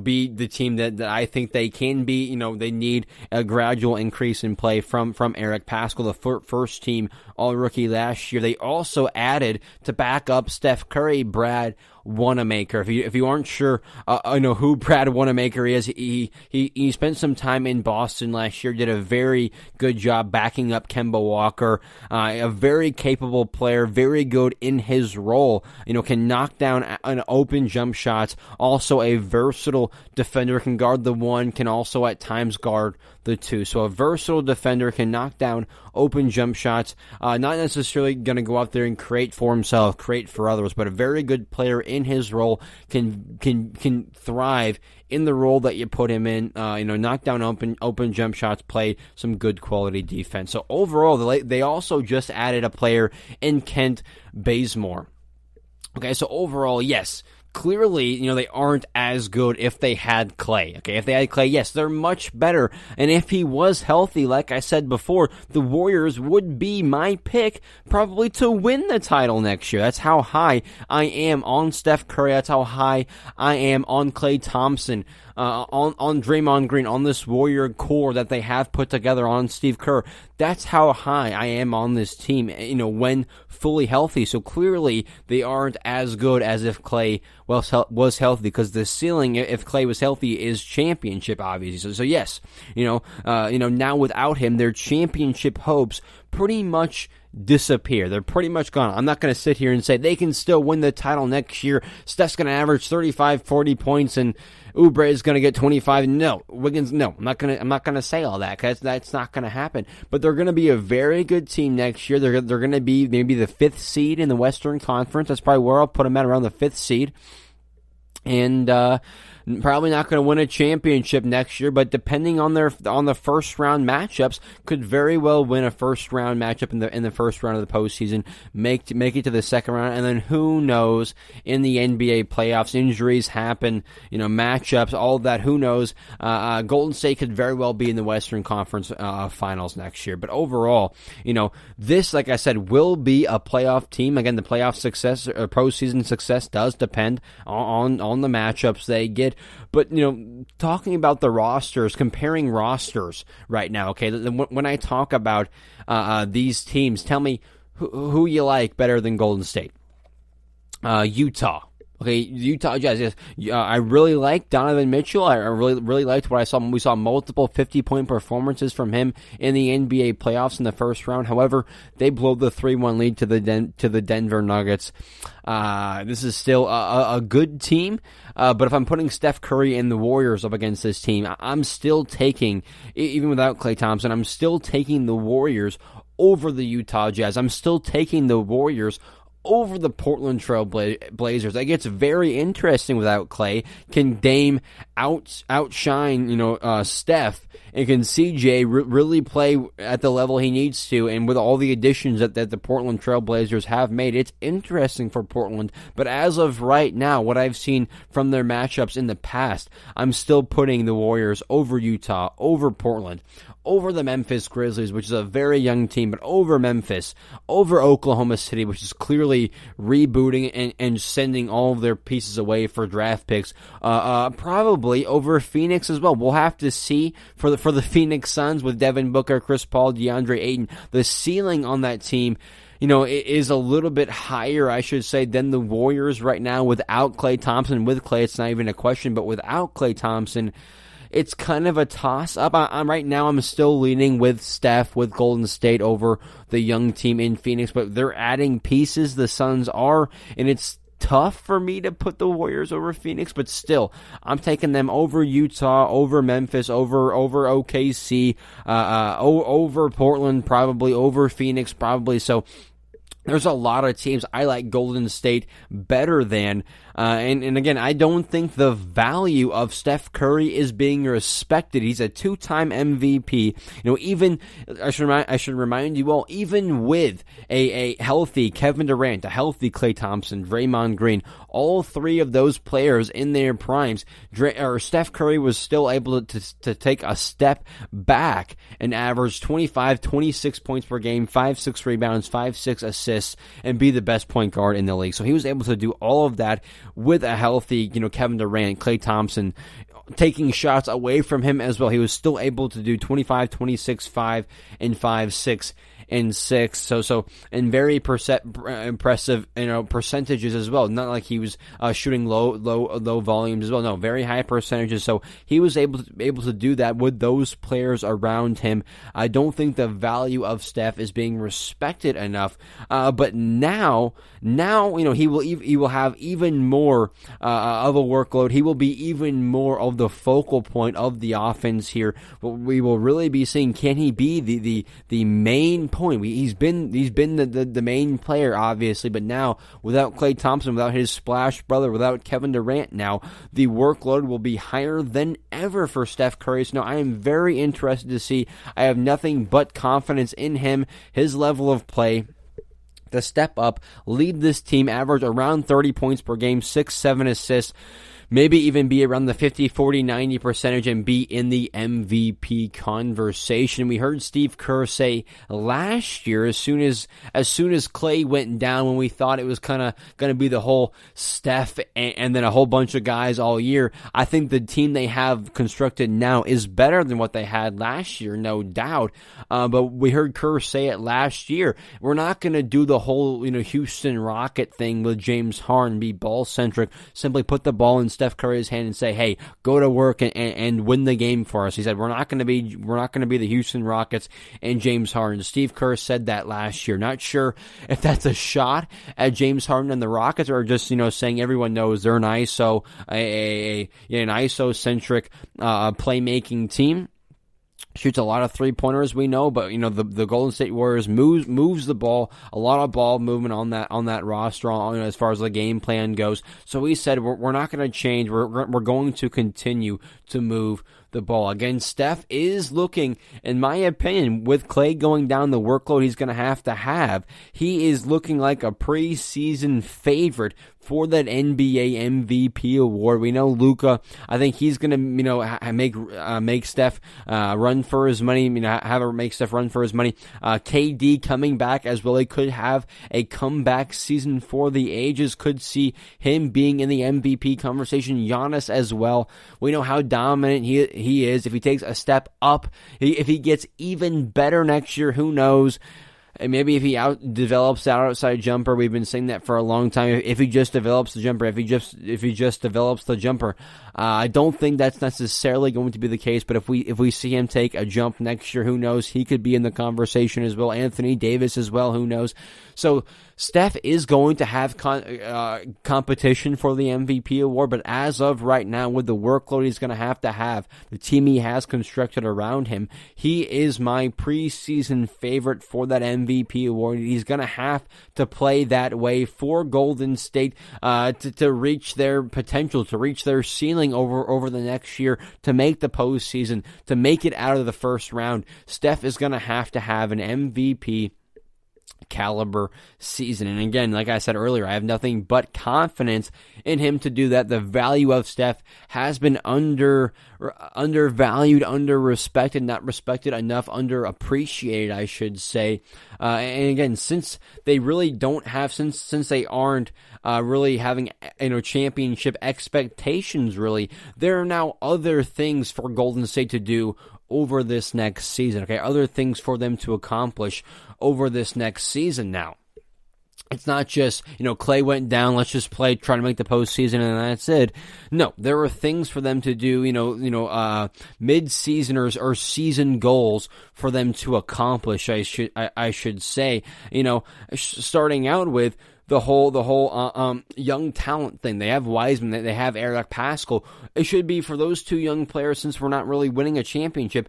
be the team that I think they can be. They need a gradual increase in play from Eric Paschall, the first team all-rookie last year. They also added, to back up Steph Curry, Brad Wanamaker. If you aren't sure, who Brad Wanamaker is, he spent some time in Boston last year, did a very good job backing up Kemba Walker, a very capable player, very good in his role, can knock down an open jump shots, also a versatile defender, can guard the 1, can also at times guard the 2. So a versatile defender, can knock down open jump shots, not necessarily going to go out there and create for himself, create for others, but a very good player in his role, can thrive in the role that you put him in, knock down open jump shots, play some good quality defense. So overall, they also just added a player in Kent Bazemore. Okay, so overall, yes, clearly, they aren't as good if they had Klay. Okay, if they had Klay, yes, they're much better. And if he was healthy, like I said before, the Warriors would be my pick probably to win the title next year. That's how high I am on Steph Curry. That's how high I am on Klay Thompson, on Draymond Green, on this Warrior core that they have put together, on Steve Kerr. That's how high I am on this team, when fully healthy. So clearly, they aren't as good as if Klay was healthy, because the ceiling, if Klay was healthy, is championship, obviously. So yes, now without him, their championship hopes pretty much disappear. They're pretty much gone. I'm not going to sit here and say they can still win the title next year. Steph's going to average 35, 40 points and Oubre is going to get 25. No. Wiggins, no. I'm not going to say all that, because that's not going to happen. But they're going to be a very good team next year. They're going to be maybe the 5th seed in the Western Conference. That's probably where I'll put them at, around the 5th seed. And probably not going to win a championship next year, but depending on the first round matchups, could very well win a first round matchup in the first round of the postseason, make it to the second round, and then who knows, in the NBA playoffs, injuries happen, matchups, all of that, who knows. Golden State could very well be in the Western Conference finals next year. But overall, this, like I said, will be a playoff team. Again, the playoff success or postseason success does depend on the matchups they get. But, talking about the rosters, comparing rosters right now, okay, when I talk about these teams, tell me who you like better than Golden State. Utah. Okay, Utah Jazz. Yes, I really like Donovan Mitchell. I really liked what I saw. We saw multiple 50-point performances from him in the NBA playoffs in the first round. However, they blow the 3-1 lead to the Denver Nuggets. This is still a good team, but if I'm putting Steph Curry and the Warriors up against this team, I'm still taking, even without Klay Thompson, I'm still taking the Warriors over the Utah Jazz. I'm still taking the Warriors over the Portland Trail Blazers. That gets very interesting without Klay. Can Dame outshine, Steph, and can CJ really play at the level he needs to? And with all the additions that the Portland Trail Blazers have made, it's interesting for Portland. But as of right now, what I've seen from their matchups in the past, I'm still putting the Warriors over Utah, over Portland, over the Memphis Grizzlies, which is a very young team, but over Memphis, over Oklahoma City, which is clearly rebooting and sending all of their pieces away for draft picks, probably over Phoenix as well. We'll have to see for the Phoenix Suns with Devin Booker, Chris Paul, DeAndre Ayton. The ceiling on that team, is a little bit higher, I should say, than the Warriors right now without Klay Thompson. With Klay, it's not even a question, but without Klay Thompson, it's kind of a toss-up. Right now, I'm still leaning with Steph, with Golden State over the young team in Phoenix, but they're adding pieces, the Suns are, and it's tough for me to put the Warriors over Phoenix, but still, I'm taking them over Utah, over Memphis, over OKC, over Portland, probably, over Phoenix, probably. So there's a lot of teams I like Golden State better than. And again, I don't think the value of Steph Curry is being respected. He's a 2-time MVP. Even I should remind you all, even with a healthy Kevin Durant, a healthy Klay Thompson, Draymond Green, all three of those players in their primes, Steph Curry was still able to take a step back and average 25, 26 points per game, 5-6 rebounds, 5-6 assists, and be the best point guard in the league. So he was able to do all of that with a healthy, Kevin Durant, Klay Thompson, taking shots away from him as well. He was still able to do 25, 26, 5, and 5, 6, and 6. So and very impressive, percentages as well. Not like he was shooting low volumes as well. No, very high percentages. So he was able to do that with those players around him. I don't think the value of Steph is being respected enough. But now he will have even more of a workload. He will be even more of the focal point of the offense here. But we will really be seeing, can he be the main point? He's been the main player, obviously, but now without Klay Thompson, without his splash brother, without Kevin Durant, now the workload will be higher than ever for Steph Curry. So now I am very interested to see. I have nothing but confidence in him, his level of play, to step up, lead this team, average around 30 points per game, 6-7 assists, maybe even be around the 50, 40, 90 percentage and be in the MVP conversation. We heard Steve Kerr say last year, as soon as Klay went down, when we thought it was kind of going to be the whole Steph and then a whole bunch of guys all year, I think the team they have constructed now is better than what they had last year, no doubt. But we heard Kerr say it last year. We're not going to do the whole Houston Rocket thing with James Harden, be ball-centric, simply put the ball in Steph Curry's hand and say, hey, go to work and win the game for us. He said, we're not going to be the Houston Rockets and James Harden. Steve Kerr said that last year. Not sure if that's a shot at James Harden and the Rockets, or just saying everyone knows they're an ISO, an ISO-centric playmaking team. Shoots a lot of three-pointers, we know, but the Golden State Warriors moves the ball, a lot of ball movement on that roster, as far as the game plan goes. So we said we're not going to change. We're going to continue to move the ball. Again, Steph is looking, in my opinion, with Klay going down, the workload he's going to have, he is looking like a preseason favorite for that NBA MVP award. We know Luka, I think he's going to, make Steph run for his money, make Steph run for his money. KD coming back as well. He could have a comeback season for the ages, could see him being in the MVP conversation. Giannis as well. We know how dominant he is. If he takes a step up, if he gets even better next year, who knows? And maybe if he develops that outside jumper, we've been saying that for a long time. If he just develops the jumper, if he just develops the jumper, I don't think that's necessarily going to be the case. But if we see him take a jump next year, who knows? He could be in the conversation as well. Anthony Davis as well, who knows? So Steph is going to have competition for the MVP award, but as of right now, with the workload he's going to have, the team he has constructed around him, he is my preseason favorite for that MVP award. He's going to have to play that way for Golden State to reach their potential, to reach their ceiling over the next year, to make the postseason, to make it out of the first round. Steph is going to have an MVP caliber season. And again, like I said earlier, I have nothing but confidence in him to do that. The value of Steph has been undervalued, underrespected, not respected enough, underappreciated, I should say. And again, since they really don't have, since they aren't really having championship expectations, really, there are now other things for Golden State to do over this next season. Okay, other things for them to accomplish over this next season now. It's not just, Klay went down, let's just play, try to make the postseason, and that's it. No, there are things for them to do, mid-season or season goals for them to accomplish, I should say. Starting out with the whole young talent thing. They have Wiseman, they have Eric Paschall. It should be for those two young players, since we're not really winning a championship,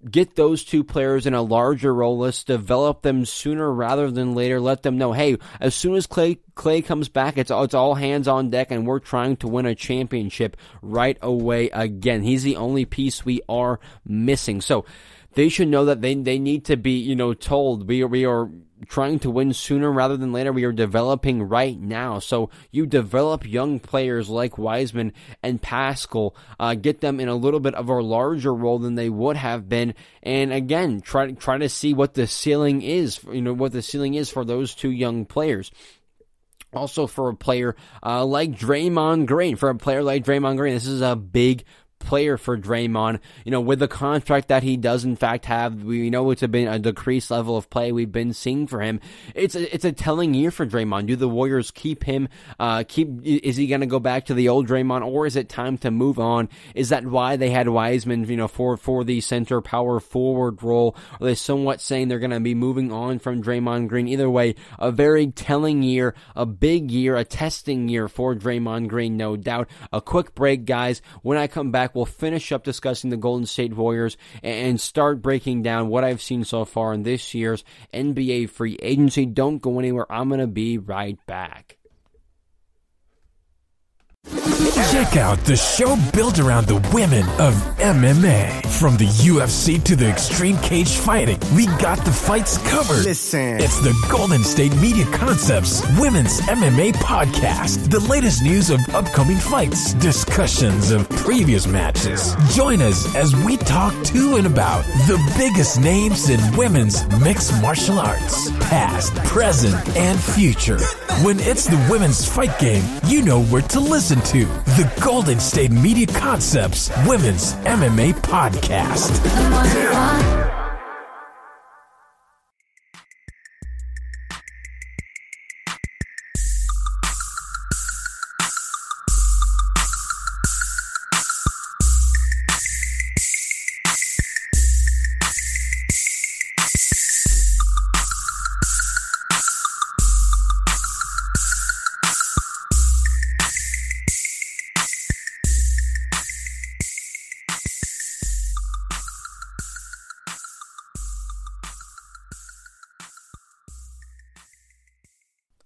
get those two players in a larger role. Let's develop them sooner rather than later. Let them know, hey, as soon as Klay comes back, it's all hands on deck, and we're trying to win a championship right away again. He's the only piece we are missing. So they should know that they need to be, told we are trying to win sooner rather than later. We are developing right now. So you develop young players like Wiseman and Paschall, get them in a little bit of a larger role than they would have been, and again, try to see what the ceiling is, for those two young players. Also, for a player like Draymond Green, this is a big player for Draymond, with the contract that he does in fact have. We know it's been a decreased level of play we've been seeing for him. It's a telling year for Draymond. Do the Warriors keep him? Is he going to go back to the old Draymond, or is it time to move on? Is that why they had Wiseman, for the center power forward role? Are they somewhat saying they're going to be moving on from Draymond Green? Either way, a very telling year, a big year, a testing year for Draymond Green, no doubt. A quick break, guys. When I come back, we'll finish up discussing the Golden State Warriors and start breaking down what I've seen so far in this year's NBA free agency. Don't go anywhere. I'm going to be right back. Check out the show built around the women of MMA. From the UFC to the extreme cage fighting, we got the fights covered. Listen. It's the Golden State Media Concepts Women's MMA Podcast. The latest news of upcoming fights, discussions of previous matches. Join us as we talk to and about the biggest names in women's mixed martial arts, past, present, and future. When it's the women's fight game, you know where to listen to. The Golden State Media Concepts Women's MMA Podcast.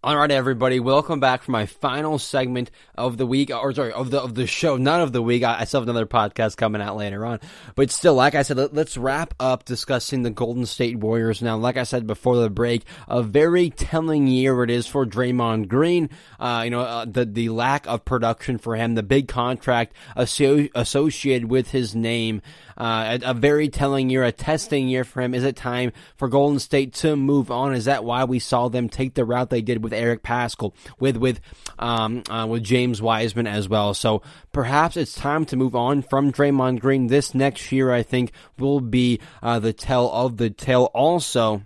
All right, everybody, welcome back for my final segment of the week, of the show, not of the week. I still have another podcast coming out later on, but still, like I said, let's wrap up discussing the Golden State Warriors now. Like I said before the break, a very telling year it is for Draymond Green. The lack of production for him, the big contract associated with his name. A very telling year, a testing year for him. Is it time for Golden State to move on? Is that why we saw them take the route they did with Eric Paschall, with James Wiseman as well? So perhaps it's time to move on from Draymond Green. This next year, I think, will be the tell of the tale. Also,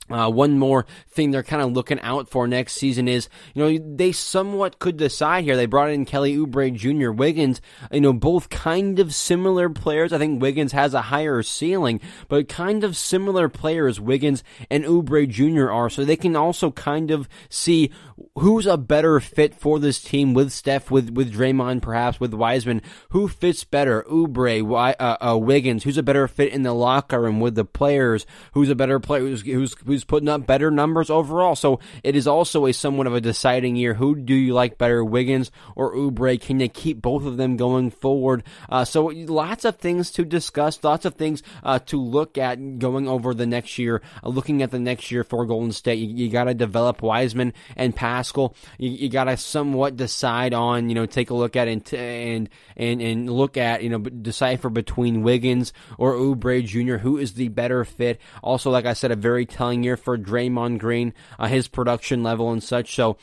one more thing they're kind of looking out for next season is, they somewhat could decide here. They brought in Kelly Oubre Jr., Wiggins, both kind of similar players. I think Wiggins has a higher ceiling, but kind of similar players Wiggins and Oubre Jr. are, so they can also kind of see who's a better fit for this team with Steph, with Draymond, perhaps with Wiseman. Who fits better? Oubre, Wiggins. Who's a better fit in the locker room with the players? Who's a better player? Who's putting up better numbers overall? So it is also a somewhat of a deciding year. Who do you like better, Wiggins or Oubre? Can you keep both of them going forward? So lots of things to discuss, lots of things to look at going over the next year. Looking at the next year for Golden State, you got to develop Wiseman and Paschall. You got to somewhat decide on, take a look at and look at, decipher between Wiggins or Oubre Jr. Who is the better fit? Also, like I said, a very telling year for Draymond Green, his production level and such. So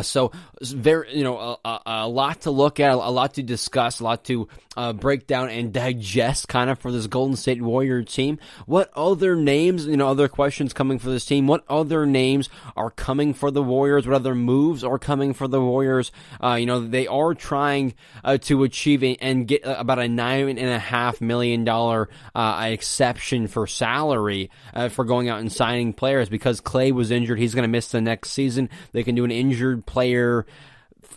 So very, a lot to look at, a lot to discuss, a lot to break down and digest kind of for this Golden State Warrior team. What other names, other questions coming for this team? What other names are coming for the Warriors? What other moves are coming for the Warriors? They are trying to achieve and get about a $9.5 million exception for salary for going out and signing players because Klay was injured. He's going to miss the next season. They can do an injured player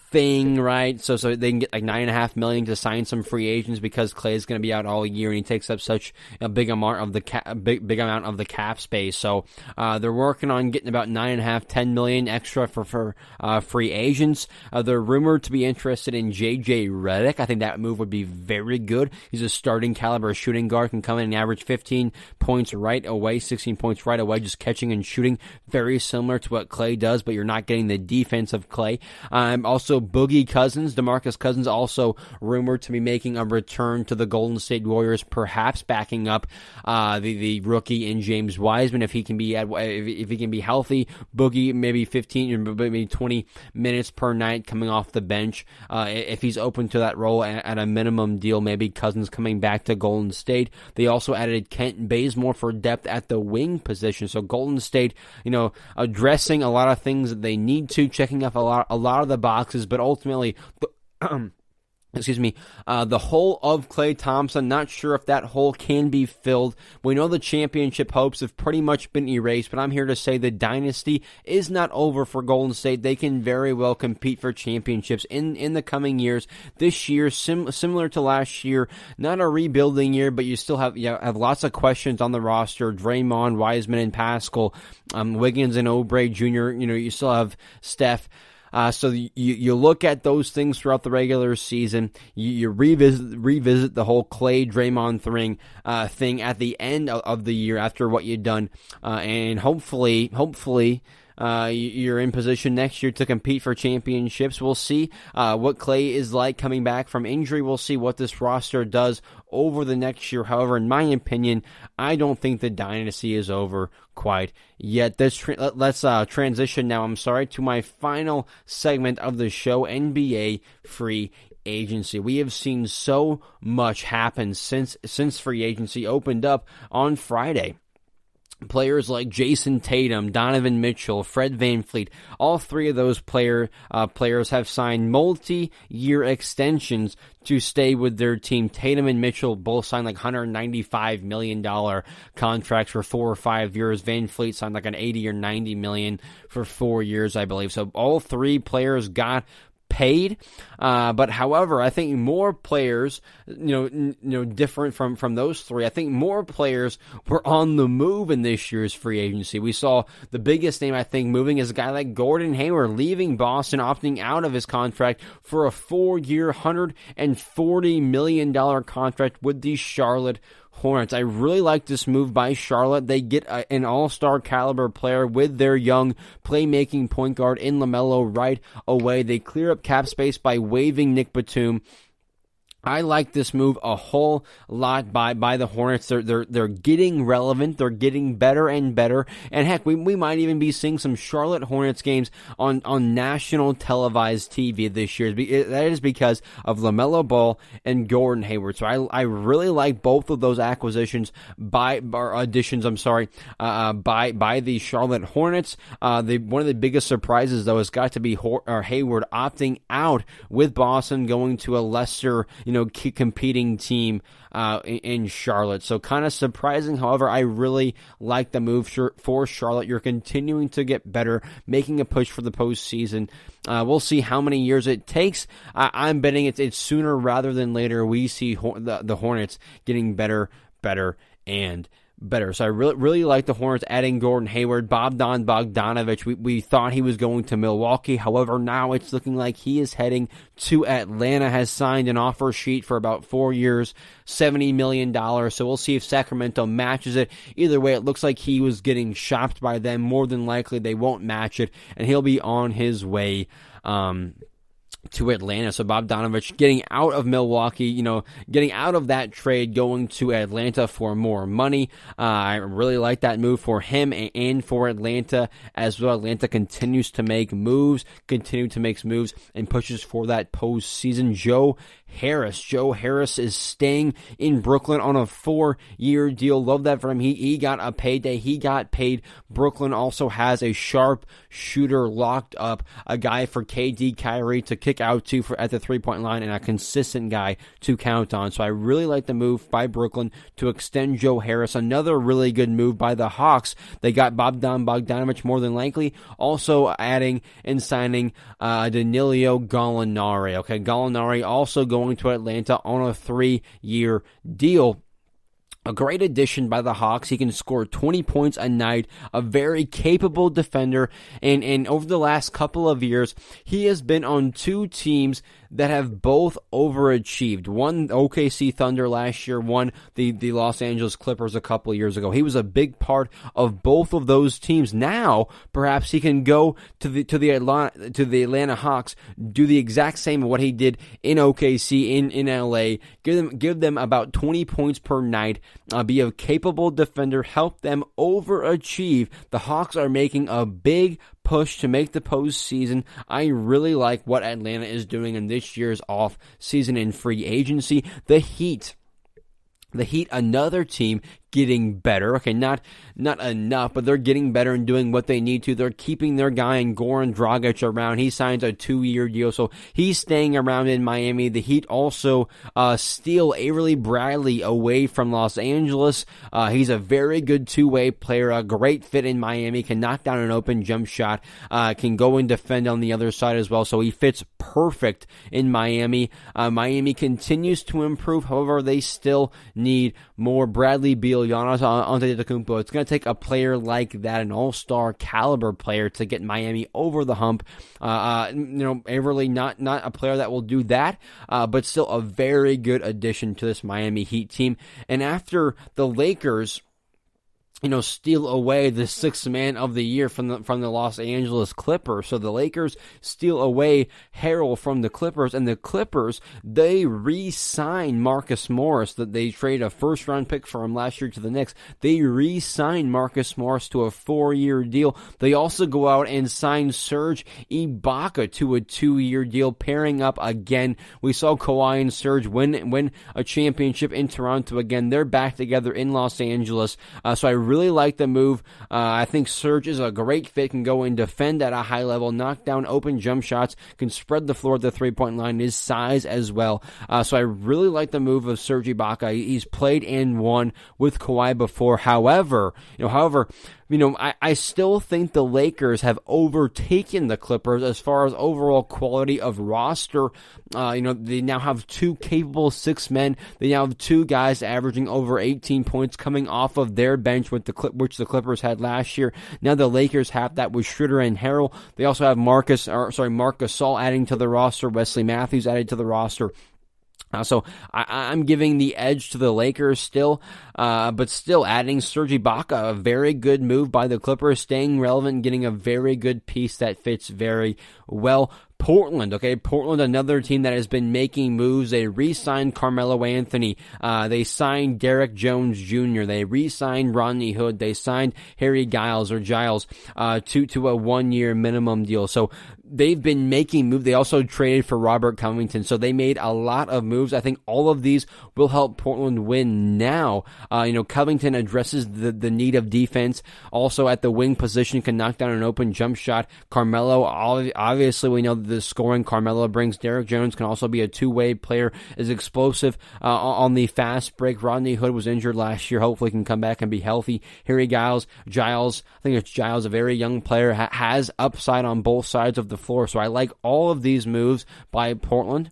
thing, right? So they can get like $9.5 million to sign some free agents because Klay is going to be out all year and he takes up such a big amount of the big amount of the cap space. So they're working on getting about $9.5-10 million extra for free agents. They're rumored to be interested in JJ Redick. I think that move would be very good. He's a starting caliber shooting guard, can come in and average 15 points right away, 16 points right away, just catching and shooting, very similar to what Klay does, but you're not getting the defense of Klay. Also Boogie Cousins, DeMarcus Cousins, also rumored to be making a return to the Golden State Warriors, perhaps backing up the rookie in James Wiseman if he can be if he can be healthy. Boogie maybe 15 or maybe 20 minutes per night coming off the bench. If he's open to that role at a minimum deal, maybe Cousins coming back to Golden State. They also added Kent Bazemore for depth at the wing position. So Golden State, addressing a lot of things that they need to, checking off a lot of the boxes. But ultimately, the hole of Klay Thompson, not sure if that hole can be filled. We know the championship hopes have pretty much been erased, but I'm here to say the dynasty is not over for Golden State. They can very well compete for championships in the coming years. This year, similar to last year, not a rebuilding year, but you still have lots of questions on the roster. Draymond, Wiseman, and Pascal, Wiggins and Oubre Jr., you still have Steph. So you look at those things throughout the regular season. You revisit the whole Klay Draymond thing at the end of the year after what you've done, and hopefully. You're in position next year to compete for championships. We'll see what Klay is like coming back from injury. We'll see what this roster does over the next year. However, in my opinion, I don't think the dynasty is over quite yet. Let's transition now, to my final segment of the show, NBA free agency. We have seen so much happen since free agency opened up on Friday. Players like Jason Tatum, Donovan Mitchell, Fred VanVleet, all three of those players have signed multi-year extensions to stay with their team. Tatum and Mitchell both signed like $195 million contracts for 4 or 5 years. VanVleet signed like an $80 or $90 million for 4 years, I believe. So all three players got paid, but however, I think more players, different from those three, I think more players were on the move in this year's free agency. We saw the biggest name, I think, moving is a guy like Gordon Hayward, leaving Boston, opting out of his contract for a 4-year, $140 million contract with the Charlotte Hornets. I really like this move by Charlotte. They get an all-star caliber player with their young playmaking point guard in LaMelo right away. They clear up cap space by waiving Nick Batum. I like this move a whole lot by the Hornets. They're getting relevant. They're getting better and better. And heck, we might even be seeing some Charlotte Hornets games on national televised TV this year. That is because of LaMelo Ball and Gordon Hayward. So I really like both of those additions by the Charlotte Hornets. One of the biggest surprises though has got to be Hayward opting out with Boston, going to a lesser competing team in Charlotte. So kind of surprising. However, I really like the move for Charlotte. You're continuing to get better, making a push for the postseason. We'll see how many years it takes. I'm betting it's sooner rather than later. We see the Hornets getting better, and better. So I really like the Hornets adding Gordon Hayward. Bogdanovich, we thought he was going to Milwaukee. However, now it's looking like he is heading to Atlanta, has signed an offer sheet for about 4 years, $70 million. So we'll see if Sacramento matches it. Either way, it looks like he was getting shopped by them. More than likely, they won't match it, and he'll be on his way to Atlanta. So Bogdanovich getting out of Milwaukee, getting out of that trade, going to Atlanta for more money. I really like that move for him and for Atlanta as well. Atlanta continues to make moves, and pushes for that postseason. Joe Harris is staying in Brooklyn on a 4-year deal. Love that for him. He got a payday. He got paid. Brooklyn also has a sharp shooter locked up, a guy for KD, Kyrie to kick out to at the three-point line, and a consistent guy to count on. So I really like the move by Brooklyn to extend Joe Harris. Another really good move by the Hawks. They got Bogdanovich more than likely. Also adding and signing Danilo Gallinari. Okay, Gallinari also going to Atlanta on a 3-year deal. A great addition by the Hawks. He can score 20 points a night, a very capable defender, and over the last couple of years, he has been on two teams that have both overachieved. One, OKC Thunder last year, one, the Los Angeles Clippers a couple of years ago. He was a big part of both of those teams. Now, perhaps he can go to the Atlanta Hawks, do the exact same of what he did in OKC, in LA, give them about 20 points per night, be a capable defender, help them overachieve. The Hawks are making a big push to make the postseason. I really like what Atlanta is doing in this year's off-season and free agency. The Heat, another team getting better. Okay, not enough, but they're getting better and doing what they need to. They're keeping their guy in Goran Dragic around. He signs a 2-year deal, so he's staying around in Miami. The Heat also steal Avery Bradley away from Los Angeles. He's a very good two-way player, a great fit in Miami, can knock down an open jump shot, can go and defend on the other side as well, so he fits perfect in Miami. Miami continues to improve, however, they still need more. Bradley Beal, Giannis Antetokounmpo. It's going to take a player like that, an all-star caliber player, to get Miami over the hump. Avery, not a player that will do that, but still a very good addition to this Miami Heat team. And after the Lakers steal away the sixth man of the year from the Los Angeles Clippers. So the Lakers steal away Harrell from the Clippers, and the Clippers, they re-sign Marcus Morris. That they traded a first-round pick for him last year to the Knicks. They re-sign Marcus Morris to a 4-year deal. They also go out and sign Serge Ibaka to a 2-year deal, pairing up again. We saw Kawhi and Serge win a championship in Toronto again. They're back together in Los Angeles. So I really like the move. I think Serge is a great fit, can go and defend at a high level, knock down open jump shots, can spread the floor at the three-point line, his size as well. So I really like the move of Serge Ibaka. He's played and won with Kawhi before. However, I still think the Lakers have overtaken the Clippers as far as overall quality of roster. They now have two capable six men. They now have two guys averaging over 18 points coming off of their bench, which the Clippers had last year. Now the Lakers have that with Schroeder and Harrell. They also have Marc Gasol adding to the roster, Wesley Matthews added to the roster. So I'm giving the edge to the Lakers still, but still adding Serge Ibaka, a very good move by the Clippers, staying relevant and getting a very good piece that fits very well. Portland, another team that has been making moves. They re-signed Carmelo Anthony. They signed Derek Jones Jr. They re-signed Rodney Hood. They signed Harry Giles to a 1-year minimum deal. So they've been making moves. They also traded for Robert Covington. So they made a lot of moves. I think all of these will help Portland win now. Covington addresses the need of defense. Also at the wing position, can knock down an open jump shot. Carmelo, obviously we know the scoring Carmelo brings. Derek Jones can also be a two-way player, is explosive on the fast break. Rodney Hood was injured last year. Hopefully can come back and be healthy. Harry Giles, I think it's Giles, a very young player, has upside on both sides of the floor. So I like all of these moves by Portland.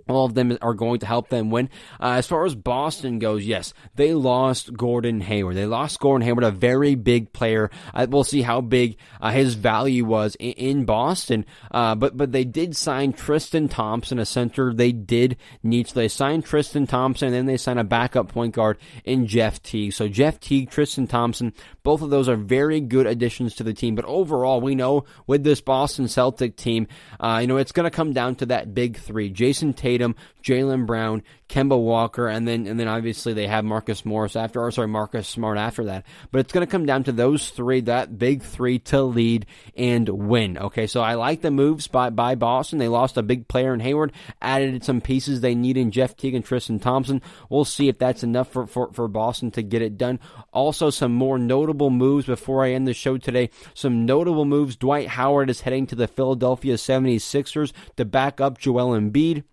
All of them are going to help them win. As far as Boston goes, yes, they lost Gordon Hayward. They lost Gordon Hayward, a very big player. We'll see how big his value was in Boston. But they did sign Tristan Thompson, a center they did need. So they signed Tristan Thompson, and then they signed a backup point guard in Jeff Teague. So Jeff Teague, Tristan Thompson, both of those are very good additions to the team. But overall, we know with this Boston Celtic team, it's going to come down to that big three: Jason Tatum, Jaylen Brown, Kemba Walker, and then obviously they have Marcus Smart after that. But it's going to come down to those three, that big three, to lead and win. Okay, so I like the moves by Boston. They lost a big player in Hayward, added some pieces they need in Jeff Teague and Tristan Thompson. We'll see if that's enough for Boston to get it done. Also, some more notable moves before I end the show today. Some notable moves. Dwight Howard is heading to the Philadelphia 76ers to back up Joel Embiid.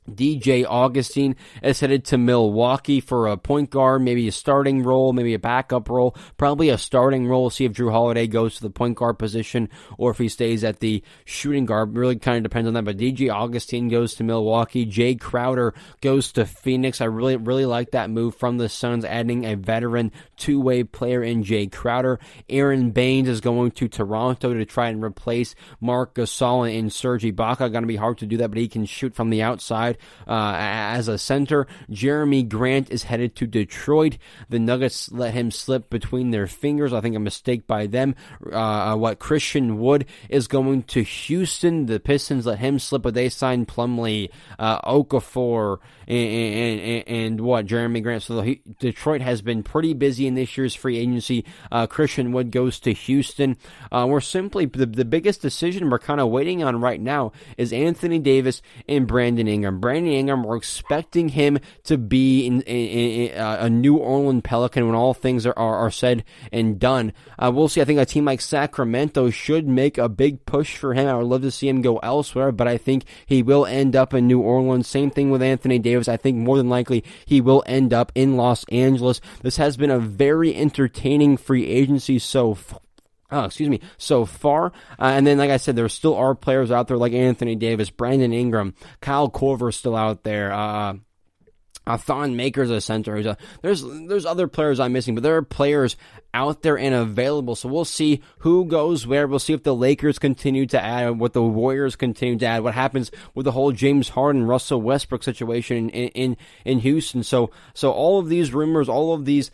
DJ Augustine is headed to Milwaukee for a point guard, maybe a starting role, maybe a backup role, probably a starting role. See if Drew Holiday goes to the point guard position or if he stays at the shooting guard. Really kind of depends on that, but DJ Augustine goes to Milwaukee. Jay Crowder goes to Phoenix. I really like that move from the Suns, adding a veteran two-way player in Jay Crowder. Aaron Baines is going to Toronto to try and replace Marc Gasol and Serge Ibaka. Going to be hard to do that, but he can shoot from the outside as a center. Jeremy Grant is headed to Detroit. The Nuggets let him slip between their fingers. I think a mistake by them. Christian Wood is going to Houston. The Pistons let him slip, but they signed Plumlee, Okafor, and Jeremy Grant. So Detroit has been pretty busy in this year's free agency. Christian Wood goes to Houston. We're simply the biggest decision we're kind of waiting on right now is Anthony Davis and Brandon Ingram. Brandon Ingram, we're expecting him to be in a New Orleans Pelican when all things are said and done. We'll see. I think a team like Sacramento should make a big push for him. I would love to see him go elsewhere, but I think he will end up in New Orleans. Same thing with Anthony Davis. I think more than likely he will end up in Los Angeles. This has been a very entertaining free agency so far. And then, like I said, there still are players out there like Anthony Davis, Brandon Ingram, Kyle Korver's still out there. Thon Maker's a center. There's other players I'm missing, but there are players out there and available. So we'll see who goes where. We'll see if the Lakers continue to add, what the Warriors continue to add, what happens with the whole James Harden, Russell Westbrook situation in Houston. So all of these rumors, all of these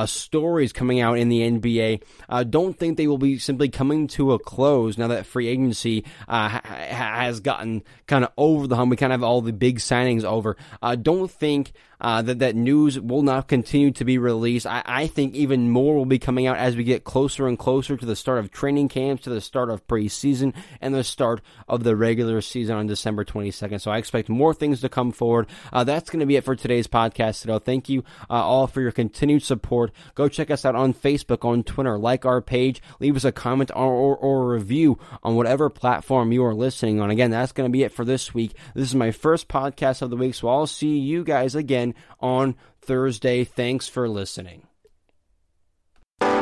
stories coming out in the NBA, don't think they will be simply coming to a close now that free agency has gotten kind of over the hump. We kind of have all the big signings over. Don't think that news will not continue to be released. I think even more will be coming out as we get closer and closer to the start of training camps, to the start of preseason, and the start of the regular season on December 22nd. So I expect more things to come forward. That's going to be it for today's podcast today. Thank you all for your continued support. Go check us out on Facebook, on Twitter, like our page, leave us a comment or a review on whatever platform you are listening on. Again, that's going to be it for this week. This is my first podcast of the week, so I'll see you guys again on Thursday. Thanks for listening.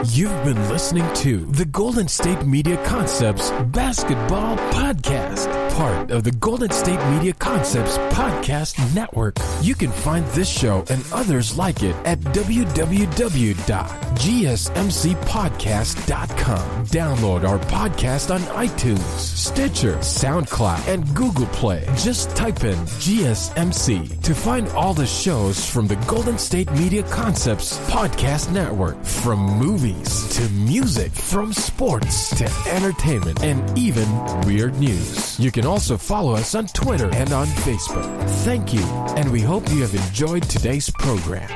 You've been listening to the Golden State Media Concepts Basketball Podcast, part of the Golden State Media Concepts Podcast Network. You can find this show and others like it at www.gsmcpodcast.com. Download our podcast on iTunes, Stitcher, SoundCloud, and Google Play. Just type in GSMC to find all the shows from the Golden State Media Concepts Podcast Network, from movies to music, from sports to entertainment, and even weird news. You can also follow us on Twitter and on Facebook. Thank you, and we hope you have enjoyed today's program.